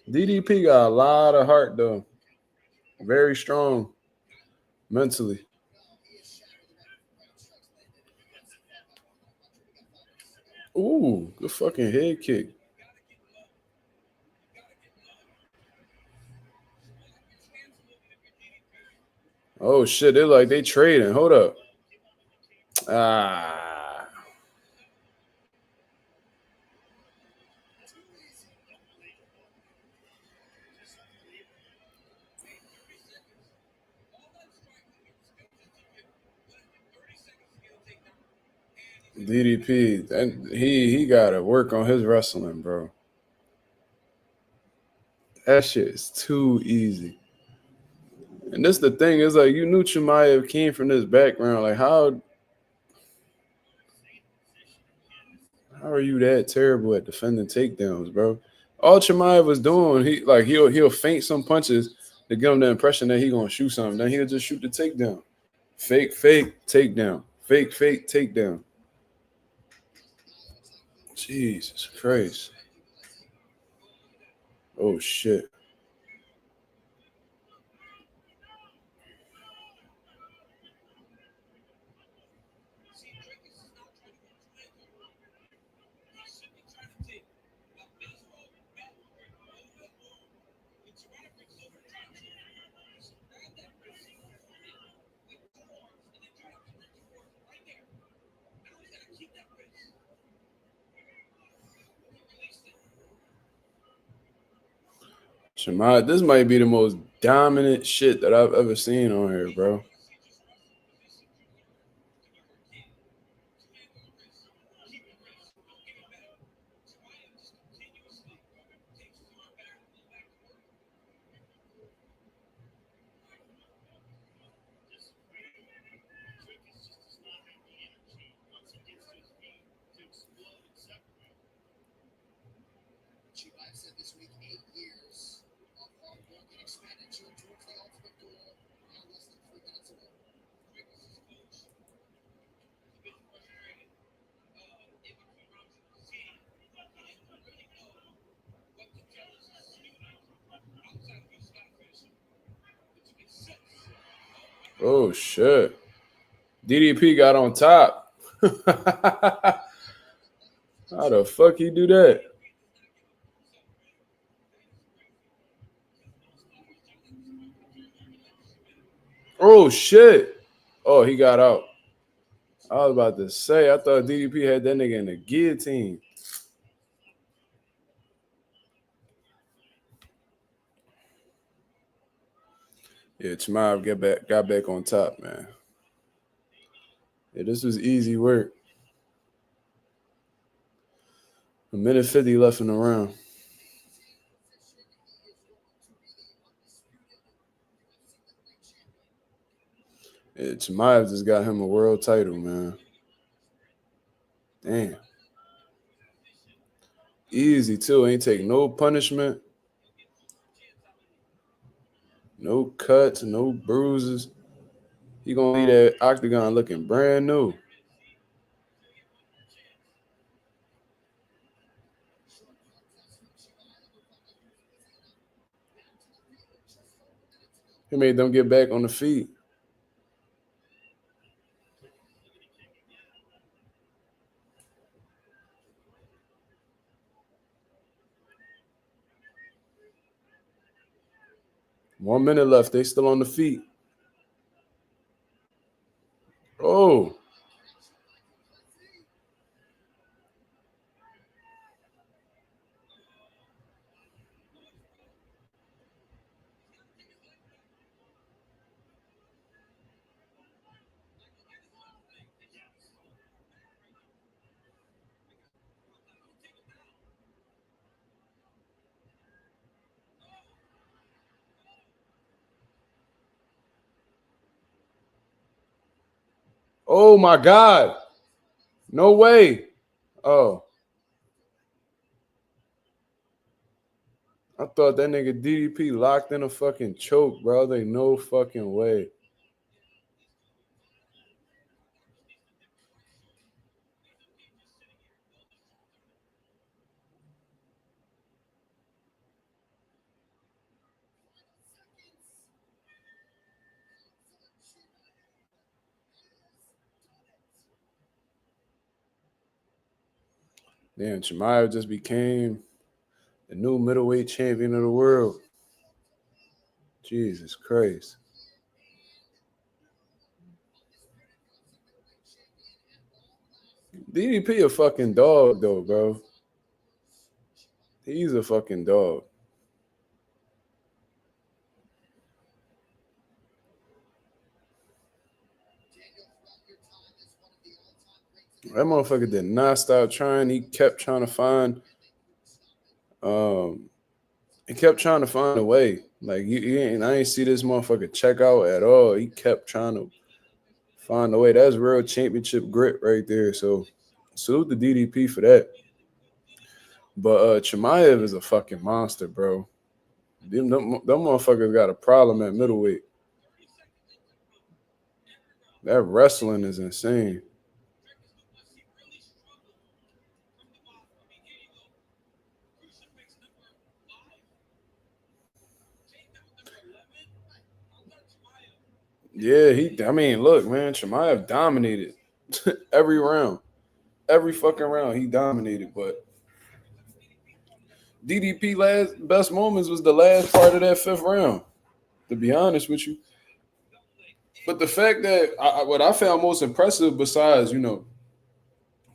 DDP got a lot of heart, though. Very strong mentally. Ooh, good fucking head kick. Oh, shit. They're like, they trading. Hold up. Ah. DDP, and he gotta work on his wrestling, bro. That shit is too easy. And this the thing is like you knew Chimaev came from this background. Like how are you that terrible at defending takedowns, bro? All Chimaev was doing, he'll feint some punches to give him the impression that he gonna shoot something. Then he'll just shoot the takedown. Fake, takedown. Fake, takedown. Jesus Christ. Oh shit. Chimaev, this might be the most dominant shit that I've ever seen on here, bro. Oh shit. DDP got on top. How the fuck he do that? Oh shit. Oh, he got out. I was about to say, I thought DDP had that nigga in the guillotine. Yeah, Chimaev got back on top, man. Yeah, this was easy work. 1:50 left in the round. Yeah, Chimaev just got him a world title, man. Damn. Easy, too. Ain't take no punishment. No cuts, no bruises. He gonna leave that octagon looking brand new. He made them get back on the feet. One minute left. They still on the feet. Oh. Oh my God. No way. Oh. I thought that nigga DDP locked in a fucking choke, bro. They no fucking way. Damn, Chimaev just became the new middleweight champion of the world. Jesus Christ. DDP a fucking dog, though, bro. He's a fucking dog. That motherfucker did not stop trying. He kept trying to find a way. Like I ain't see this motherfucker check out at all. He kept trying to find a way. That's real championship grit right there. So salute the DDP for that. But Chimaev is a fucking monster, bro. Them motherfuckers got a problem at middleweight. That wrestling is insane. Yeah, look, man, Chimaev dominated every round. Every fucking round he dominated, but DDP best moments was the last part of that fifth round, to be honest with you. But the fact that what I found most impressive besides,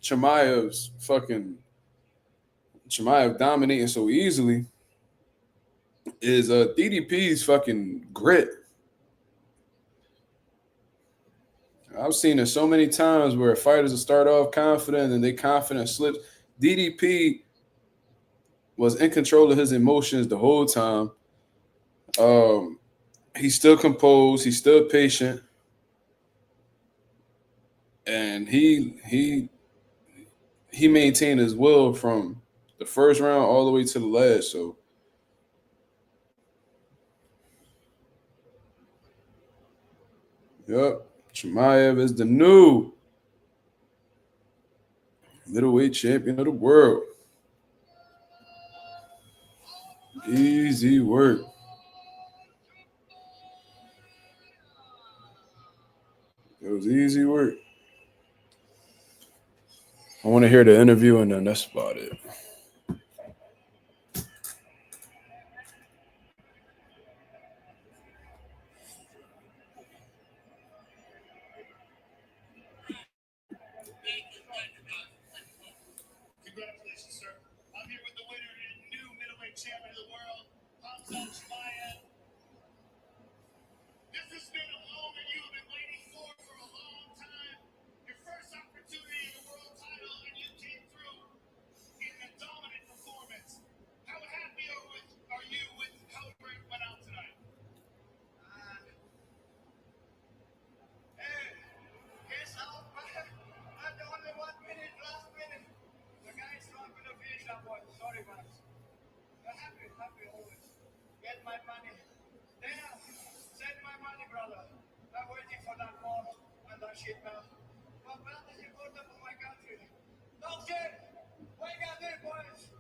Chimaev dominating so easily is DDP's fucking grit. I've seen it so many times where fighters will start off confident and they confident slips. DDP was in control of his emotions the whole time. He's still composed. He's still patient, and he maintained his will from the first round all the way to the last. So, yep, Chimaev is the new middleweight champion of the world. Easy work. It was easy work. I want to hear the interview, and then that's about it. Congratulations, sir. I'm here with the winner and new middleweight champion of the world, Khamzat Chimaev. This has been a moment you have been waiting for a long time. Your first opportunity in the world title, and you came through in a dominant performance. How happy are you with how it went out tonight? Guess I'm the only 1 minute, last minute. The guy's not going to finish that one. Sorry, man. Happy always. Get my money. Damn, send my money, brother. I'm waiting for that ball and that shit now. My brother is important for my country. Don't care. Wake up there, boys.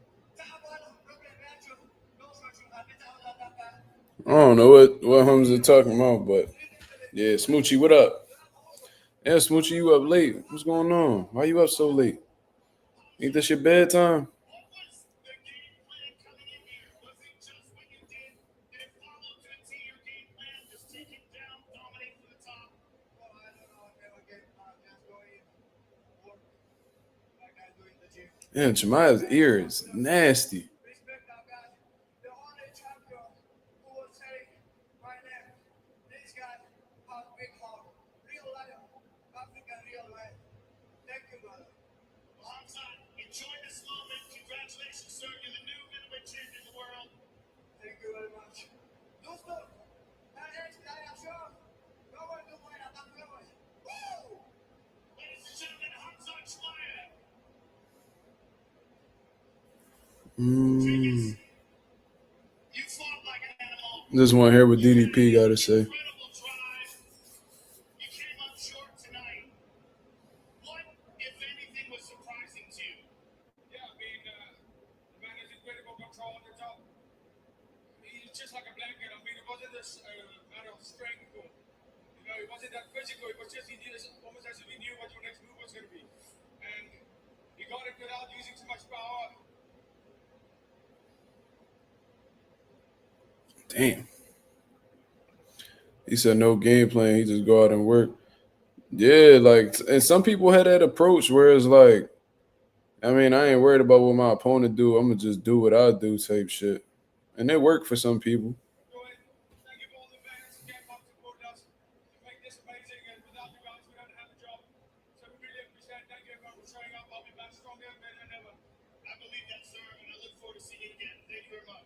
I don't know what Khamzat talking about, but yeah, Smoochie, what up? Yeah, Smoochie, you up late? What's going on? Why you up so late? Ain't this your bedtime? Yeah, Chimaev's ear is nasty. Enjoy this moment. Congratulations, sir. You're the new middleweight champion of the world. Thank you very much. Ladies and gentlemen, Khamzat Chimaev. Dricus, you fought like an animal. Just want to hear what DDP got to say. Incredible drive. You came up short tonight. What, if anything, was surprising to you? Yeah, I mean, the man has incredible control on the top. He's just like a blanket. I mean, it wasn't this matter of strength. You know, it wasn't that physical. It was just almost as if he knew what your next move was going to be. And he got it without using too much power. Damn. He said no game plan. He just go out and work. Yeah, like, and some people had that approach where it's like, I mean, I ain't worried about what my opponent do. I'm going to just do what I do type shit. And it worked for some people. Go ahead. Thank you for all the fans who came up to support us to make this amazing. And without you guys, we don't have a job. So we really appreciate it. Thank you everyone for showing up. I'll be back stronger and better than ever. I believe that, sir, and I look forward to seeing you again. Thank you very much.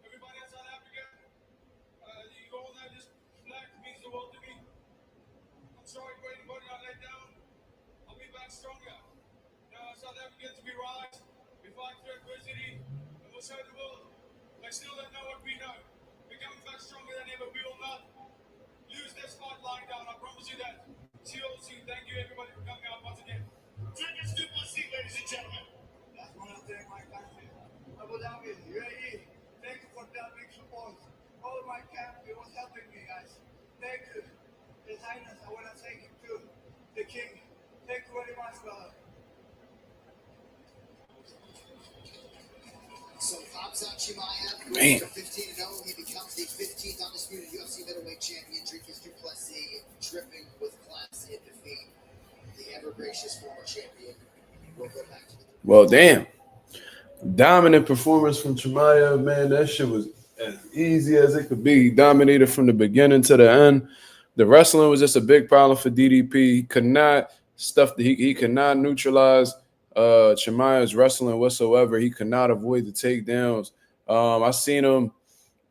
Everybody in South Africa, you all know this flag means the world to me. I'm sorry for anybody I let down. I'll be back stronger. South Africans, we rise, we fight through adversity, and we'll show the world they still don't know what we know. We're coming back stronger than ever. We will not lose this fight lying down. I promise you that. See you all soon. Thank you, everybody, for coming out once again. Dricus to Plessis, ladies and gentlemen. That's one of them, my country. Abu Dhabi, UAE, thank you for that big support. All my camp, it was helping me, guys. Thank you. His Highness, I want to thank him too. The King. Thank you very much, brother. So Khamzat Chimaev, Man. 15-0, he becomes the 15th undisputed UFC middleweight champion. Dricus to Plessis, dripping with class in defeat. The ever-gracious former champion will go back to the... Well, damn. Dominant performance from Chimaev, man. That shit was as easy as it could be. He dominated from the beginning to the end. The wrestling was just a big problem for DDP. He could not he could not neutralize Chimaev's wrestling whatsoever. He could not avoid the takedowns. I seen him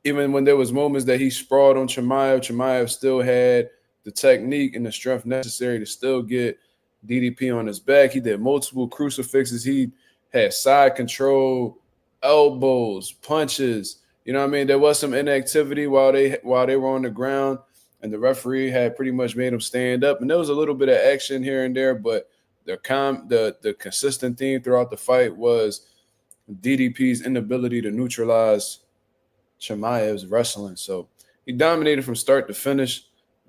even when there was moments that he sprawled on Chimaev. Chimaev still had the technique and the strength necessary to still get DDP on his back. He did multiple crucifixes. He had side control, elbows, punches. You know what I mean? There was some inactivity while they were on the ground, and the referee had pretty much made him stand up. And there was a little bit of action here and there, but the consistent theme throughout the fight was DDP's inability to neutralize Chimaev's wrestling. So he dominated from start to finish.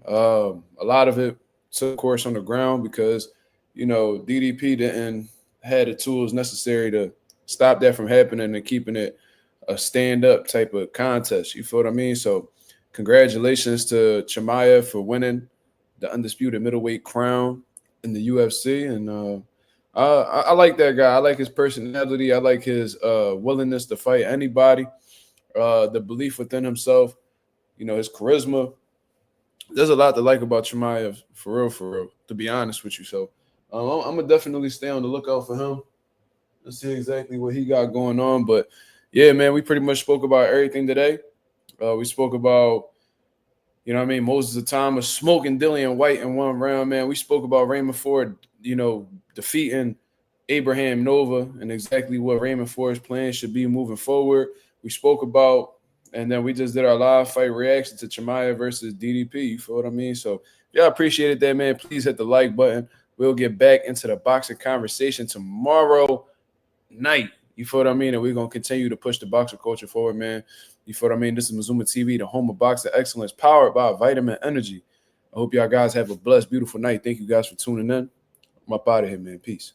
A lot of it took course on the ground because, you know, DDP didn't have the tools necessary to stop that from happening and keeping it a stand-up type of contest. You feel what I mean? So congratulations to Chimaev for winning the undisputed middleweight crown in the UFC. And I like that guy. I like his personality. I like his willingness to fight anybody, the belief within himself, you know, his charisma. There's a lot to like about Chimaev, for real, to be honest with you. So I'm going to definitely stay on the lookout for him and see exactly what he got going on. But, yeah, man, we pretty much spoke about everything today. We spoke about, you know what I mean, Moses Itauma smoking Dillian Whyte in one round, man. We spoke about Raymond Ford, you know, defeating Abraham Nova and exactly what Raymond Ford's plan should be moving forward. We spoke about, and then we just did our live fight reaction to Chimaev versus DDP. You feel what I mean? So, yeah, I appreciate that, man. Please hit the like button. We'll get back into the boxing conversation tomorrow night. You feel what I mean? And we're going to continue to push the boxer culture forward, man. You feel what I mean? This is Mazuma TV, the home of boxing excellence, powered by Vitamin Energy. I hope y'all guys have a blessed, beautiful night. Thank you guys for tuning in. I'm up out of here, man. Peace.